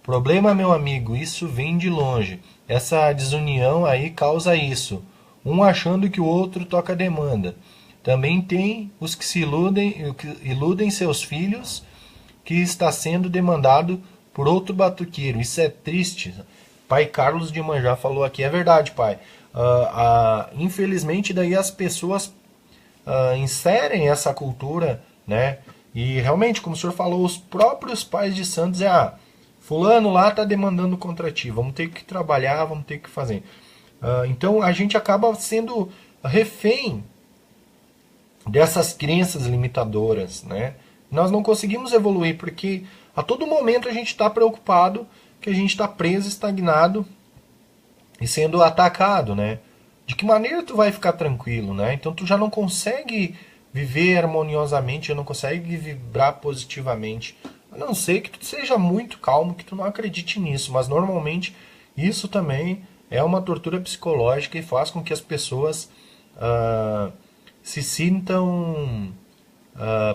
Problema, meu amigo, isso vem de longe. Essa desunião aí causa isso. Um achando que o outro toca a demanda. Também tem os que se iludem seus filhos, que está sendo demandado por outro batuqueiro. Isso é triste. Pai Carlos de Manjá falou aqui, é verdade, pai. Infelizmente, daí as pessoas inserem essa cultura, né? E realmente, como o senhor falou, os próprios pais de santos fulano lá está demandando contra ti, vamos ter que trabalhar, vamos ter que fazer. Então a gente acaba sendo refém dessas crenças limitadoras, né? Nós não conseguimos evoluir porque a todo momento a gente está preocupado que a gente está preso, estagnado e sendo atacado, né? De que maneira tu vai ficar tranquilo, né? Então tu já não consegue viver harmoniosamente, já não consegue vibrar positivamente. A não ser que tu seja muito calmo, que tu não acredite nisso, mas normalmente isso também é uma tortura psicológica e faz com que as pessoas se sintam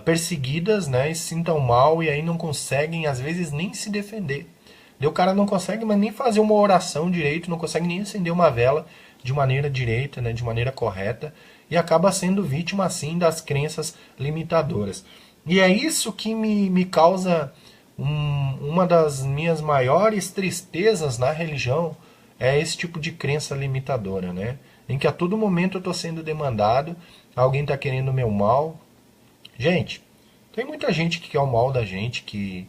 perseguidas, né, e se sintam mal e aí não conseguem, às vezes, nem se defender. O cara não consegue mas nem fazer uma oração direito, não consegue nem acender uma vela de maneira direita, né, de maneira correta, e acaba sendo vítima, assim, das crenças limitadoras. E é isso que me causa uma das minhas maiores tristezas na religião, é esse tipo de crença limitadora, né? Em que a todo momento eu estou sendo demandado, alguém está querendo o meu mal. Gente, tem muita gente que quer o mal da gente, que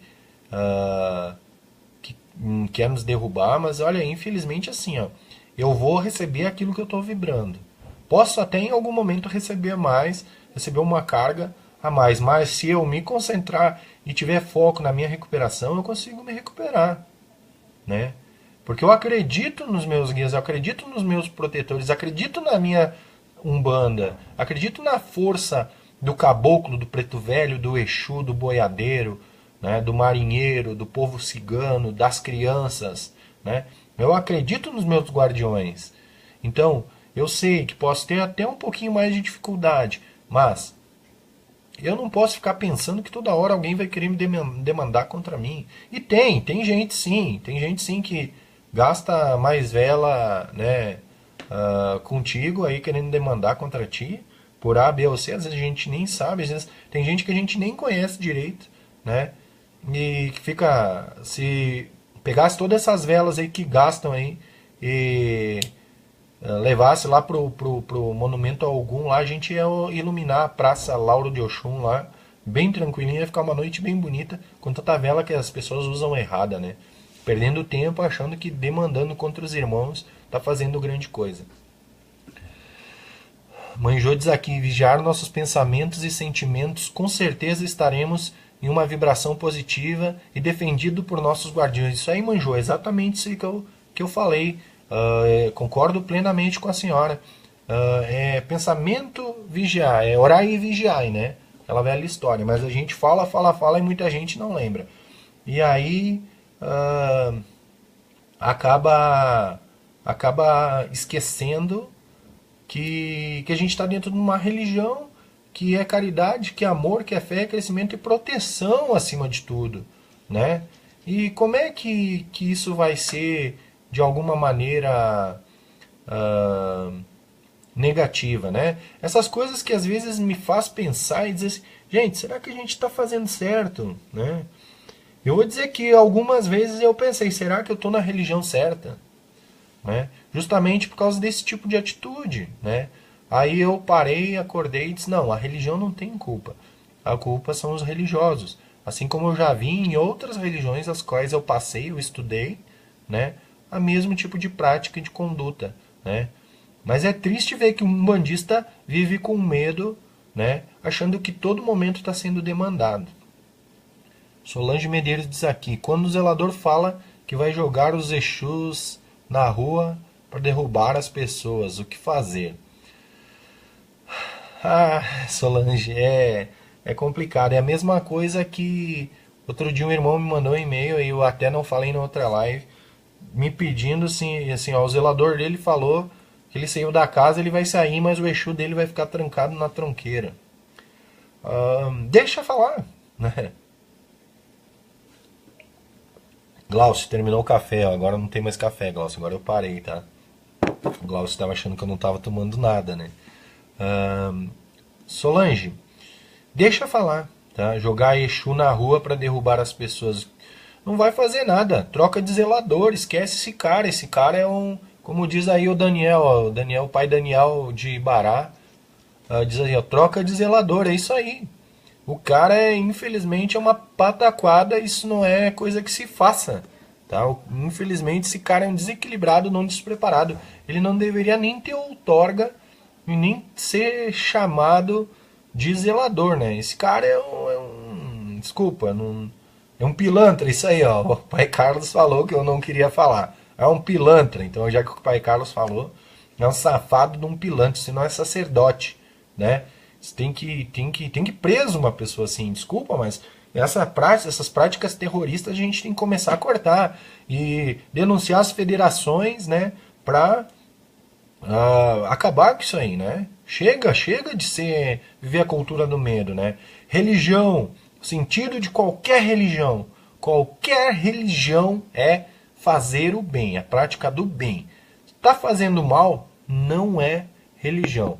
quer nos derrubar, mas olha, infelizmente assim, eu vou receber aquilo que eu estou vibrando. Posso até em algum momento receber mais, receber uma carga a mais, mas se eu me concentrar e tiver foco na minha recuperação, eu consigo me recuperar, né? Porque eu acredito nos meus guias, eu acredito nos meus protetores, acredito na minha umbanda, acredito na força do caboclo, do preto velho, do exu, do boiadeiro, né, do marinheiro, do povo cigano, das crianças, né? Eu acredito nos meus guardiões. Então, eu sei que posso ter até um pouquinho mais de dificuldade, mas eu não posso ficar pensando que toda hora alguém vai querer me demandar contra mim. E tem gente sim que gasta mais vela, né, contigo aí querendo demandar contra ti por A, B ou C. Às vezes a gente nem sabe, às vezes tem gente que a gente nem conhece direito, né? E fica, se pegasse todas essas velas aí que gastam aí e levasse lá pro monumento algum lá, a gente ia iluminar a Praça Lauro de Oxum lá, bem tranquilinha, ia ficar uma noite bem bonita, com tanta vela que as pessoas usam errada, né? Perdendo tempo achando que demandando contra os irmãos tá fazendo grande coisa. Manjô diz aqui, vigiar nossos pensamentos e sentimentos, com certeza estaremos em uma vibração positiva e defendido por nossos guardiões. Isso aí, Manjô, é exatamente isso que eu falei. Concordo plenamente com a senhora. É pensamento vigiar, é orar e vigiar, né? Aquela velha história. Mas a gente fala e muita gente não lembra. E aí acaba esquecendo que a gente está dentro de uma religião que é caridade, que é amor, que é fé, crescimento e proteção acima de tudo, né? E como é que isso vai ser de alguma maneira negativa, né? Essas coisas que às vezes me faz pensar e dizer assim, gente, será que a gente está fazendo certo, né? Eu vou dizer que algumas vezes eu pensei, será que eu estou na religião certa? Né? Justamente por causa desse tipo de atitude, né? Aí eu parei, acordei e disse, não, a religião não tem culpa. A culpa são os religiosos. Assim como eu já vi em outras religiões as quais eu passei, eu estudei, né? A mesmo tipo de prática e de conduta, né? Mas é triste ver que um umbandista vive com medo, né? Achando que todo momento está sendo demandado. Solange Medeiros diz aqui, quando o zelador fala que vai jogar os exus na rua para derrubar as pessoas, o que fazer? Solange, é complicado. É a mesma coisa que outro dia um irmão me mandou um e-mail, e eu até não falei na outra live, me pedindo assim, ó, o zelador dele falou que ele saiu da casa, ele vai sair, mas o exu dele vai ficar trancado na tronqueira. Deixa falar, né? Glaucio, terminou o café, ó. Agora não tem mais café, Glaucio, agora eu parei, tá? O Glaucio estava achando que eu não estava tomando nada, né? Solange, deixa falar, tá? Jogar Exu na rua para derrubar as pessoas não vai fazer nada. Troca de zelador, esquece esse cara. Esse cara é um, como diz aí o Daniel, ó, o Daniel, o pai Daniel de Ibará, diz aí, ó, troca de zelador, é isso aí. O cara é, infelizmente, é uma pataquada, isso não é coisa que se faça. Tá? Infelizmente, esse cara é um desequilibrado, não despreparado. Ele não deveria nem ter outorga e nem ser chamado de zelador, né? Esse cara desculpa, não, é um pilantra, isso aí, ó. O pai Carlos falou que eu não queria falar. É um pilantra, então já que o pai Carlos falou, é um safado de um pilantra, senão é sacerdote, né? Você tem que preso uma pessoa assim, desculpa, mas essas práticas terroristas a gente tem que começar a cortar e denunciar as federações, né, para acabar com isso aí, né? Chega de ser viver a cultura do medo, né? Religião, o sentido de qualquer religião é fazer o bem, a prática do bem. Está fazendo mal, não é religião.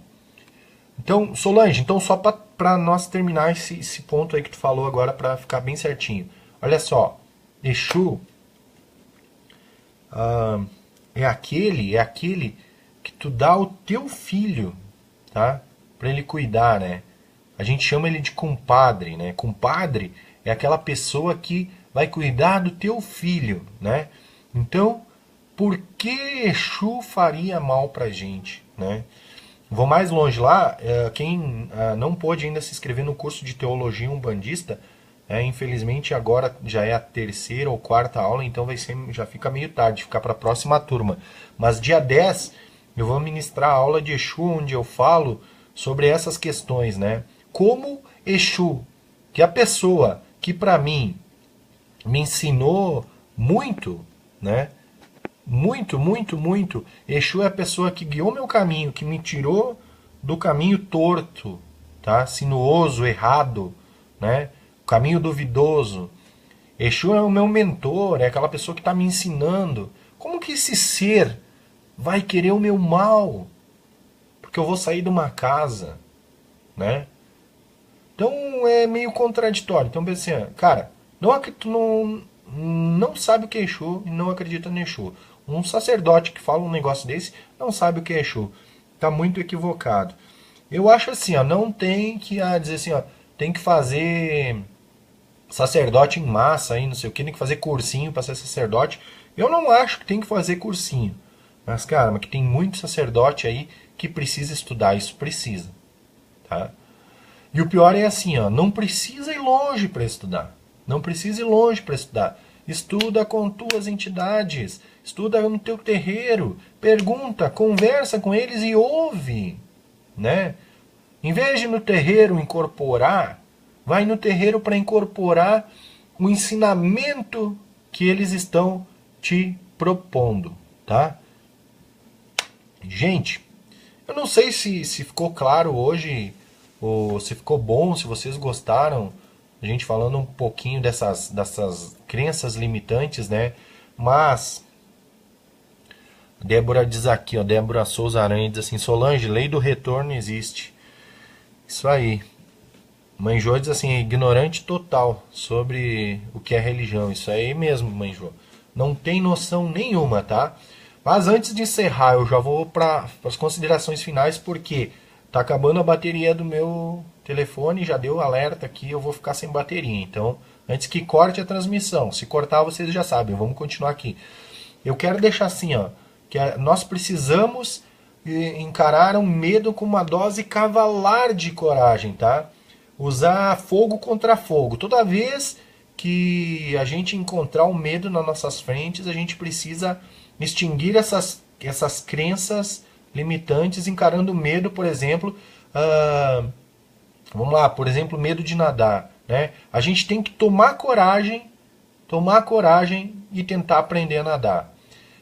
Então, Solange, então só para nós terminar esse ponto aí que tu falou agora, para ficar bem certinho. Olha só, Exu é aquele que tu dá ao teu filho, tá? Para ele cuidar, né? A gente chama ele de compadre, né? Compadre é aquela pessoa que vai cuidar do teu filho, né? Então, por que Exu faria mal pra gente, né? Vou mais longe lá, quem não pôde ainda se inscrever no curso de Teologia Umbandista, infelizmente agora já é a terceira ou quarta aula, então já fica meio tarde, ficar para a próxima turma. Mas dia 10 eu vou ministrar a aula de Exu, onde eu falo sobre essas questões, né? Como Exu, que é a pessoa que para mim me ensinou muito, né? Muito, muito, muito. Exu é a pessoa que guiou meu caminho, que me tirou do caminho torto, tá? Sinuoso, errado, né? O caminho duvidoso. Exu é o meu mentor, é aquela pessoa que está me ensinando. Como que esse ser vai querer o meu mal? Porque eu vou sair de uma casa, né? Então é meio contraditório. Então pensa assim, cara, tu não sabe o que é Exu e não acredita no Exu. Um sacerdote que fala um negócio desse não sabe o que é Exu. Está muito equivocado. Eu acho assim, ó, não tem que dizer assim, ó, tem que fazer sacerdote em massa aí, não sei o que, tem que fazer cursinho para ser sacerdote. Eu não acho que tem que fazer cursinho. Mas, cara, mas que tem muito sacerdote aí que precisa estudar, isso precisa, tá? E o pior é assim, ó, não precisa ir longe para estudar. Não precisa ir longe para estudar. Estuda com tuas entidades, estuda no teu terreiro, pergunta, conversa com eles e ouve, né? Em vez de no terreiro incorporar, vai no terreiro para incorporar o ensinamento que eles estão te propondo, tá? Gente, eu não sei se ficou claro hoje, ou se ficou bom, se vocês gostaram, a gente falando um pouquinho dessas crenças limitantes, né? Mas Débora diz aqui, ó, Débora Souza Aranha diz assim, Solange, lei do retorno existe. Isso aí. Mãe Jô diz assim, ignorante total sobre o que é religião. Isso aí mesmo, Mãe Jô. Não tem noção nenhuma, tá? Mas antes de encerrar, eu já vou para as considerações finais, porque tá acabando a bateria do meu telefone, já deu alerta aqui, eu vou ficar sem bateria. Então, antes que corte a transmissão, se cortar vocês já sabem, vamos continuar aqui. Eu quero deixar assim, ó, que nós precisamos encarar um medo com uma dose cavalar de coragem, tá? Usar fogo contra fogo. Toda vez que a gente encontrar o medo nas nossas frentes, a gente precisa extinguir essas crenças limitantes, encarando o medo, por exemplo, vamos lá, por exemplo, medo de nadar, né? A gente tem que tomar coragem e tentar aprender a nadar.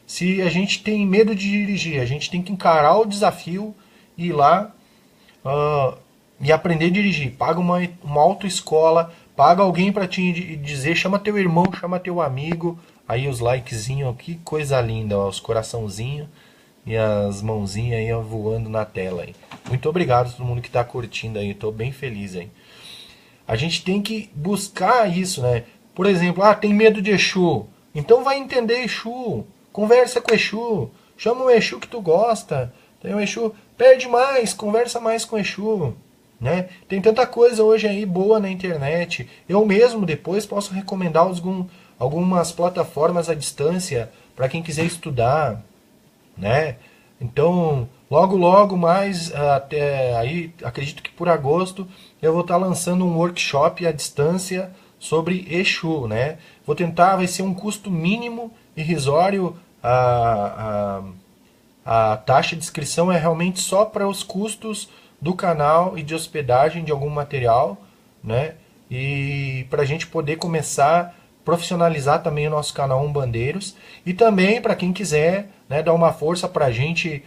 Se a gente tem medo de dirigir, a gente tem que encarar o desafio e ir lá e aprender a dirigir. Paga uma autoescola, paga alguém para te dizer, chama teu irmão, chama teu amigo, aí os likezinhos, que coisa linda, ó, os coraçãozinhos e as mãozinhas aí ó, voando na tela aí. Muito obrigado a todo mundo que está curtindo aí, estou bem feliz aí. A gente tem que buscar isso, né? Por exemplo, tem medo de Exu. Então vai entender Exu. Conversa com Exu. Chama o Exu que tu gosta. Tem o Exu, perde mais, conversa mais com o Exu. Né? Tem tanta coisa hoje aí boa na internet. Eu mesmo depois posso recomendar algumas plataformas à distância para quem quiser estudar, né? Então, logo mais, até aí, acredito que por agosto, eu vou estar lançando um workshop à distância sobre Exu, né? Vou tentar, vai ser um custo mínimo, irrisório, a taxa de inscrição é realmente só para os custos do canal e de hospedagem de algum material, né? E para a gente poder começar a profissionalizar também o nosso canal Umbandeiros. E também para quem quiser, né, dar uma força para a gente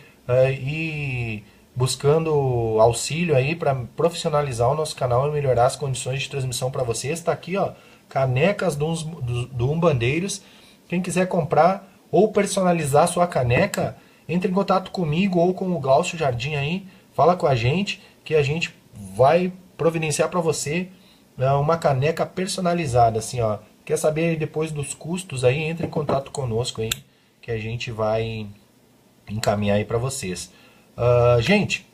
ir buscando auxílio aí para profissionalizar o nosso canal e melhorar as condições de transmissão para vocês. Está aqui, ó, canecas do Umbandeiros. Quem quiser comprar ou personalizar sua caneca, entre em contato comigo ou com o Glaucio Jardim aí, fala com a gente que a gente vai providenciar para você uma caneca personalizada, assim, ó. Quer saber depois dos custos aí, entre em contato conosco aí, que a gente vai encaminhar aí para vocês. Gente,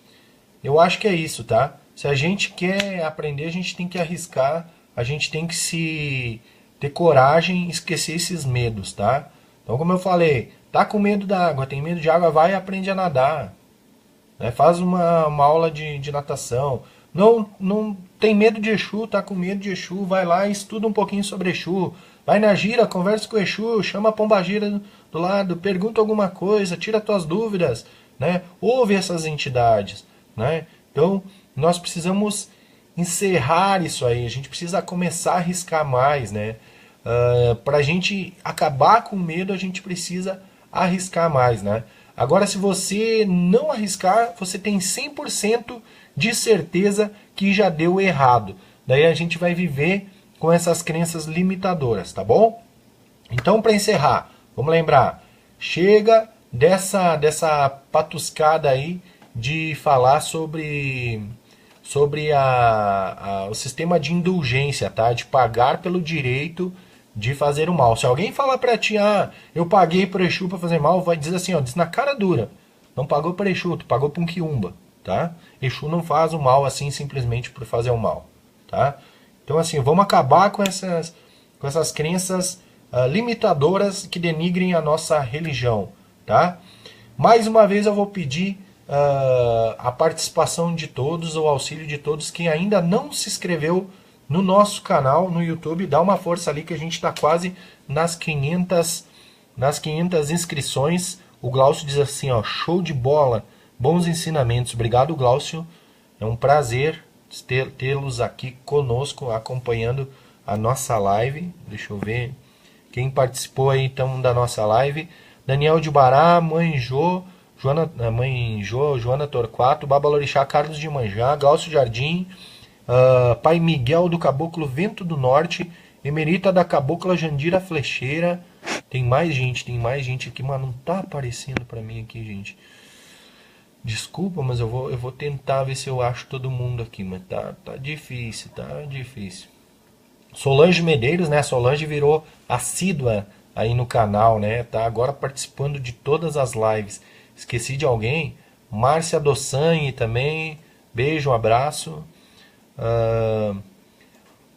eu acho que é isso, tá? Se a gente quer aprender, a gente tem que arriscar, a gente tem que se ter coragem e esquecer esses medos, tá? Então, como eu falei, tá com medo da água, tem medo de água, vai e aprende a nadar. Né? Faz uma aula de natação. Não tem medo de Exu, tá com medo de Exu, vai lá e estuda um pouquinho sobre Exu. Vai na gira, conversa com o Exu, chama a pombagira do lado, pergunta alguma coisa, tira tuas dúvidas, né? Ouve essas entidades, né? Então, nós precisamos encerrar isso aí, a gente precisa começar a arriscar mais, né? Para a gente acabar com o medo, a gente precisa arriscar mais, né? Agora, se você não arriscar, você tem 100% de certeza que já deu errado. Daí a gente vai viver com essas crenças limitadoras, tá bom? Então, para encerrar, vamos lembrar, chega dessa patuscada aí de falar sobre o sistema de indulgência, tá? De pagar pelo direito de fazer o mal. Se alguém falar pra ti, eu paguei por Exu pra fazer mal, vai dizer assim, ó, diz na cara dura. Não pagou por Exu, tu pagou por um quiumba, tá? Exu não faz o mal assim simplesmente por fazer o mal, tá? Então assim, vamos acabar com essas crenças limitadoras que denigrem a nossa religião, tá? Mais uma vez eu vou pedir a participação de todos, o auxílio de todos. Quem ainda não se inscreveu no nosso canal no YouTube, dá uma força ali que a gente está quase nas 500 inscrições. O Glaucio diz assim, ó, show de bola, bons ensinamentos. Obrigado, Glaucio. É um prazer tê-los aqui conosco, acompanhando a nossa live. Deixa eu ver quem participou aí então da nossa live. Daniel de Bará, Mãe Jô, Joana Torquato, Babalorixá, Carlos de Manjá, Glaucio Jardim, Pai Miguel do Caboclo Vento do Norte, Emerita da Cabocla Jandira Flecheira. Tem mais gente aqui, mas não tá aparecendo pra mim aqui, gente. Desculpa, mas eu vou tentar ver se eu acho todo mundo aqui, mas tá difícil, Solange Medeiros, né? Solange virou assídua aí no canal, né? Tá agora participando de todas as lives. Esqueci de alguém? Márcia Dossanhe também. Beijo, um abraço.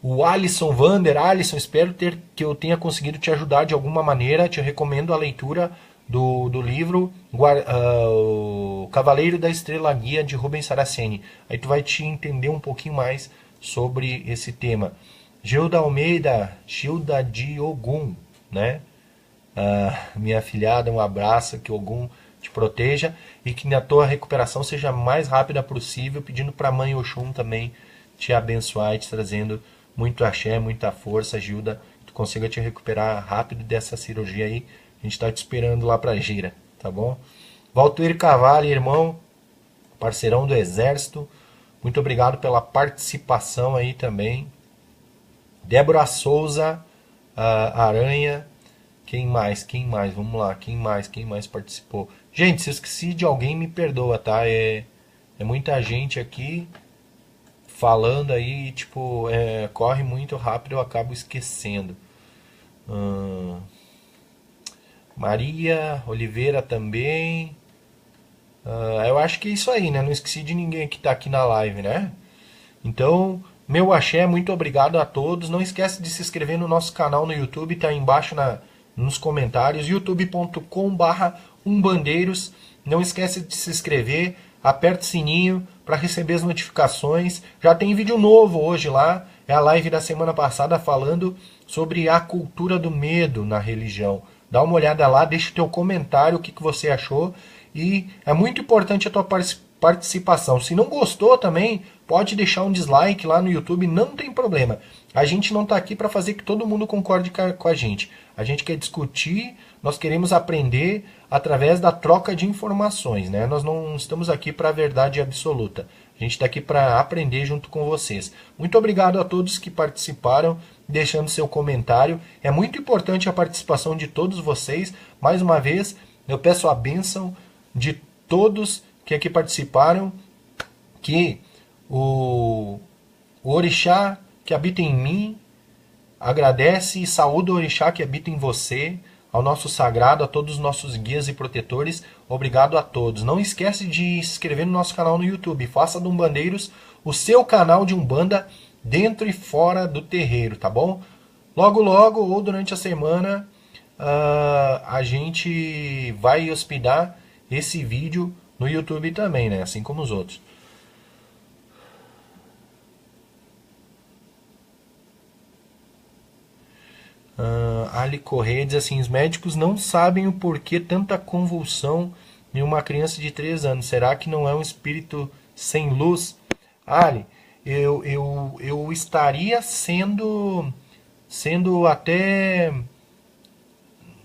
O Alisson Vander. Alisson, espero que eu tenha conseguido te ajudar de alguma maneira. Te recomendo a leitura do livro O Cavaleiro da Estrela Guia, de Rubens Saraceni. Aí tu vai te entender um pouquinho mais sobre esse tema. Gilda Almeida, Gilda de Ogum, né? Minha afilhada, um abraço, que Ogum te proteja e que a tua recuperação seja a mais rápida possível, pedindo para a Mãe Oxum também te abençoar e te trazendo muito axé, muita força, Gilda, que tu consiga te recuperar rápido dessa cirurgia aí. A gente está te esperando lá para Gira, tá bom? Valtuir Cavalli, irmão, parceirão do Exército, muito obrigado pela participação aí também. Débora Souza, Aranha, quem mais? Vamos lá, quem mais participou? Gente, se eu esqueci de alguém, me perdoa, tá? É muita gente aqui falando aí, tipo, corre muito rápido, eu acabo esquecendo. Hum, Maria Oliveira também. Eu acho que é isso aí, né? Não esqueci de ninguém que tá aqui na live, né? Então, meu axé, muito obrigado a todos. Não esquece de se inscrever no nosso canal no YouTube, tá aí embaixo nos comentários, youtube.com/umbandeiros. Não esquece de se inscrever, aperta o sininho para receber as notificações. Já tem vídeo novo hoje lá, é a live da semana passada falando sobre a cultura do medo na religião. Dá uma olhada lá, deixa o teu comentário, o que você achou. E é muito importante a tua participação. Se não gostou também, pode deixar um dislike lá no YouTube, não tem problema. A gente não está aqui para fazer que todo mundo concorde com a gente. A gente quer discutir, nós queremos aprender através da troca de informações, né? Nós não estamos aqui para a verdade absoluta. A gente está aqui para aprender junto com vocês. Muito obrigado a todos que participaram, deixando seu comentário. É muito importante a participação de todos vocês. Mais uma vez, eu peço a bênção de todos que aqui participaram, que o orixá que habita em mim agradece e saúda o orixá que habita em você, ao nosso sagrado, a todos os nossos guias e protetores. Obrigado a todos. Não esquece de se inscrever no nosso canal no YouTube. Faça do Umbandeiros o seu canal de Umbanda dentro e fora do terreiro, tá bom? Logo, logo, ou durante a semana, a gente vai hospedar esse vídeo no YouTube também, né? Assim como os outros. Ali Correia diz assim: os médicos não sabem o porquê tanta convulsão em uma criança de 3 anos. Será que não é um espírito sem luz? Ali, eu estaria sendo até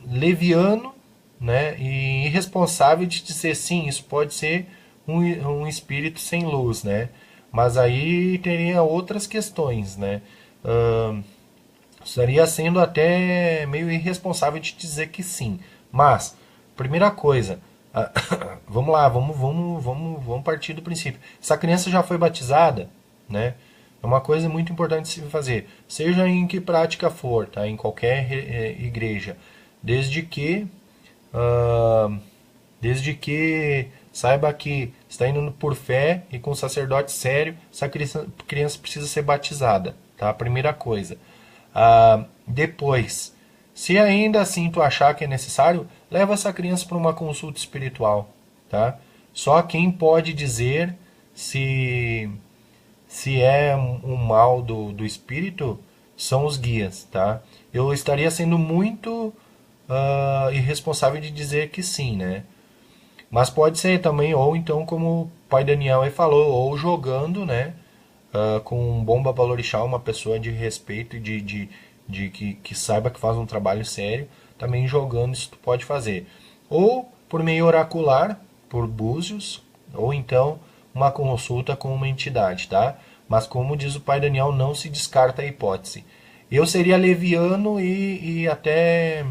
leviano, né, e irresponsável de dizer sim, isso pode ser um espírito sem luz, né? Mas aí teria outras questões, né? Estaria sendo até meio irresponsável de dizer que sim. Mas, primeira coisa, vamos lá, vamos partir do princípio. Essa criança já foi batizada, né? É uma coisa muito importante de se fazer, seja em que prática for, tá? Em qualquer igreja, desde que saiba que está indo por fé e com um sacerdote sério, essa criança precisa ser batizada, tá? Primeira coisa. Depois, se ainda assim tu achar que é necessário, leva essa criança para uma consulta espiritual, tá? Só quem pode dizer se é um mal do espírito são os guias, tá? Eu estaria sendo muito irresponsável de dizer que sim, né? Mas pode ser também, ou então, como o pai Daniel aí falou, ou jogando, né? Com um bom babalorixá, uma pessoa de respeito e que saiba que faz um trabalho sério, também jogando isso tu pode fazer. Ou por meio oracular, por búzios, ou então uma consulta com uma entidade, tá? Mas como diz o pai Daniel, não se descarta a hipótese. Eu seria leviano e até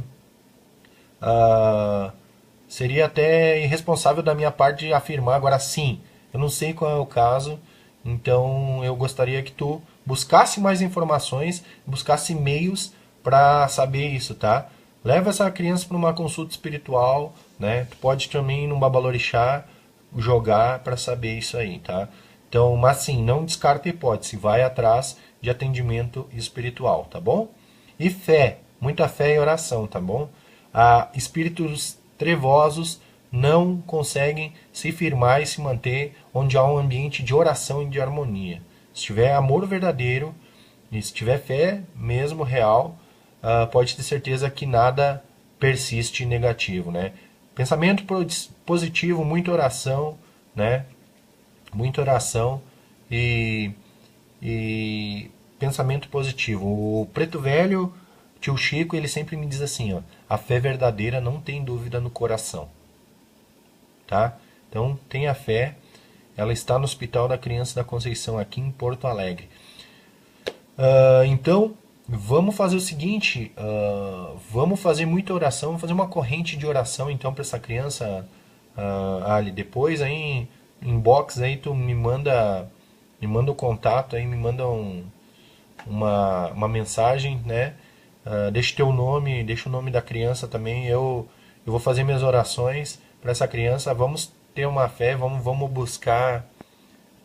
seria até irresponsável da minha parte de afirmar agora sim. Eu não sei qual é o caso, então eu gostaria que tu buscasse mais informações, buscasse meios para saber isso, tá? Leva essa criança para uma consulta espiritual, né? Tu pode também ir num babalorixá jogar para saber isso aí, tá? Então, mas sim, não descarta a hipótese, vai atrás de atendimento espiritual, tá bom? E fé, muita fé e oração, tá bom? Espíritos trevosos não conseguem se firmar e se manter onde há um ambiente de oração e de harmonia. Se tiver amor verdadeiro e se tiver fé mesmo real, pode ter certeza que nada persiste negativo, né? Pensamento positivo, muita oração, né? Muita oração e pensamento positivo. O Preto Velho, tio Chico, ele sempre me diz assim, ó: a fé verdadeira não tem dúvida no coração, tá? Então, tenha fé. Ela está no Hospital da Criança da Conceição, aqui em Porto Alegre. Então, vamos fazer o seguinte, vamos fazer muita oração, vamos fazer uma corrente de oração, então, para essa criança, Ali. Depois, aí, inbox aí, tu me manda o contato aí, me manda uma mensagem, né? Deixa teu nome, deixa o nome da criança também. Eu vou fazer minhas orações para essa criança. Vamos ter uma fé, vamos buscar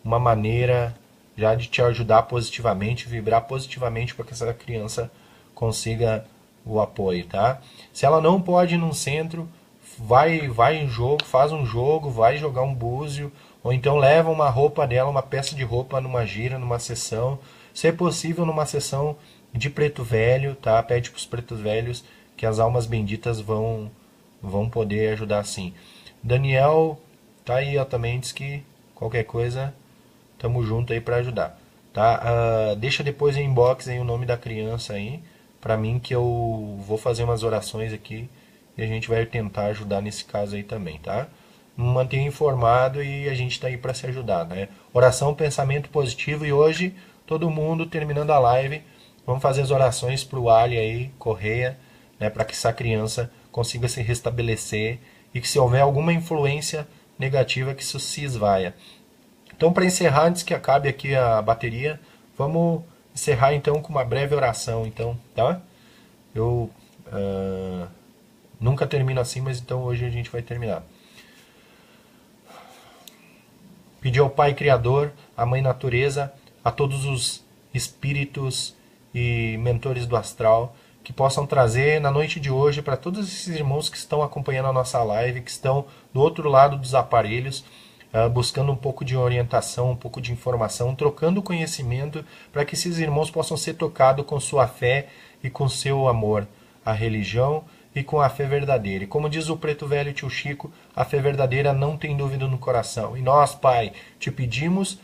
uma maneira já de te ajudar positivamente, vibrar positivamente para que essa criança consiga o apoio, tá? Se ela não pode ir num centro, vai em jogo, faz um jogo, vai jogar um búzio, ou então leva uma roupa dela, uma peça de roupa numa gira, numa sessão, se é possível numa sessão de preto velho, tá? Pede para os pretos velhos que as almas benditas vão poder ajudar sim. Daniel tá aí, ó, também diz que qualquer coisa tamo junto aí para ajudar, tá? Deixa depois em inbox aí o nome da criança aí para mim, que eu vou fazer umas orações aqui e a gente vai tentar ajudar nesse caso aí também, tá? Me mantenha informado e a gente tá aí para se ajudar, né? Oração, pensamento positivo, e hoje todo mundo terminando a live, vamos fazer as orações pro Ali aí, Correia, né, para que essa criança consiga se restabelecer e que se houver alguma influência negativa que isso se esvaia. Então, para encerrar, antes que acabe aqui a bateria, vamos encerrar então com uma breve oração, então, tá? Eu nunca termino assim, mas então hoje a gente vai terminar. Pedir ao Pai Criador, à Mãe Natureza, a todos os espíritos e mentores do astral que possam trazer na noite de hoje para todos esses irmãos que estão acompanhando a nossa live, que estão do outro lado dos aparelhos, buscando um pouco de orientação, um pouco de informação, trocando conhecimento para que esses irmãos possam ser tocados com sua fé e com seu amor à religião e com a fé verdadeira. E como diz o preto velho tio Chico, a fé verdadeira não tem dúvida no coração. E nós, Pai, te pedimos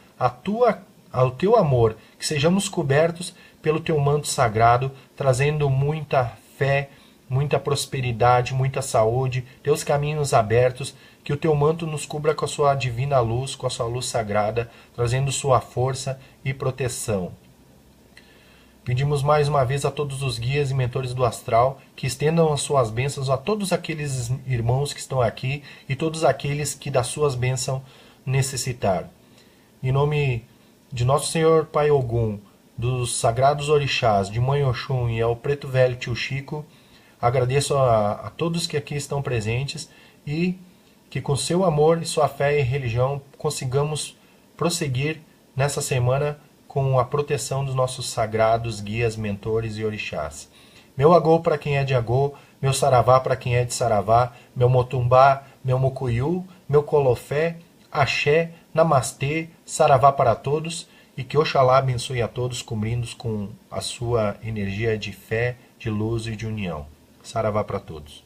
ao teu amor, que sejamos cobertos pelo teu manto sagrado, trazendo muita fé, muita prosperidade, muita saúde, teus caminhos abertos, que o teu manto nos cubra com a sua divina luz, com a sua luz sagrada, trazendo sua força e proteção. Pedimos mais uma vez a todos os guias e mentores do astral que estendam as suas bênçãos a todos aqueles irmãos que estão aqui e todos aqueles que das suas bênçãos necessitar. Em nome de Nosso Senhor Pai Ogum, dos Sagrados Orixás, de Mãe Oxum e ao Preto Velho Tio Chico, agradeço a todos que aqui estão presentes e que com seu amor e sua fé e religião consigamos prosseguir nessa semana com a proteção dos nossos sagrados guias, mentores e orixás. Meu agô para quem é de agô, meu saravá para quem é de saravá, meu motumbá, meu mucuyu, meu colofé, axé, namastê, saravá para todos, e que Oxalá abençoe a todos, cobrindo-os com a sua energia de fé, de luz e de união. Saravá para todos.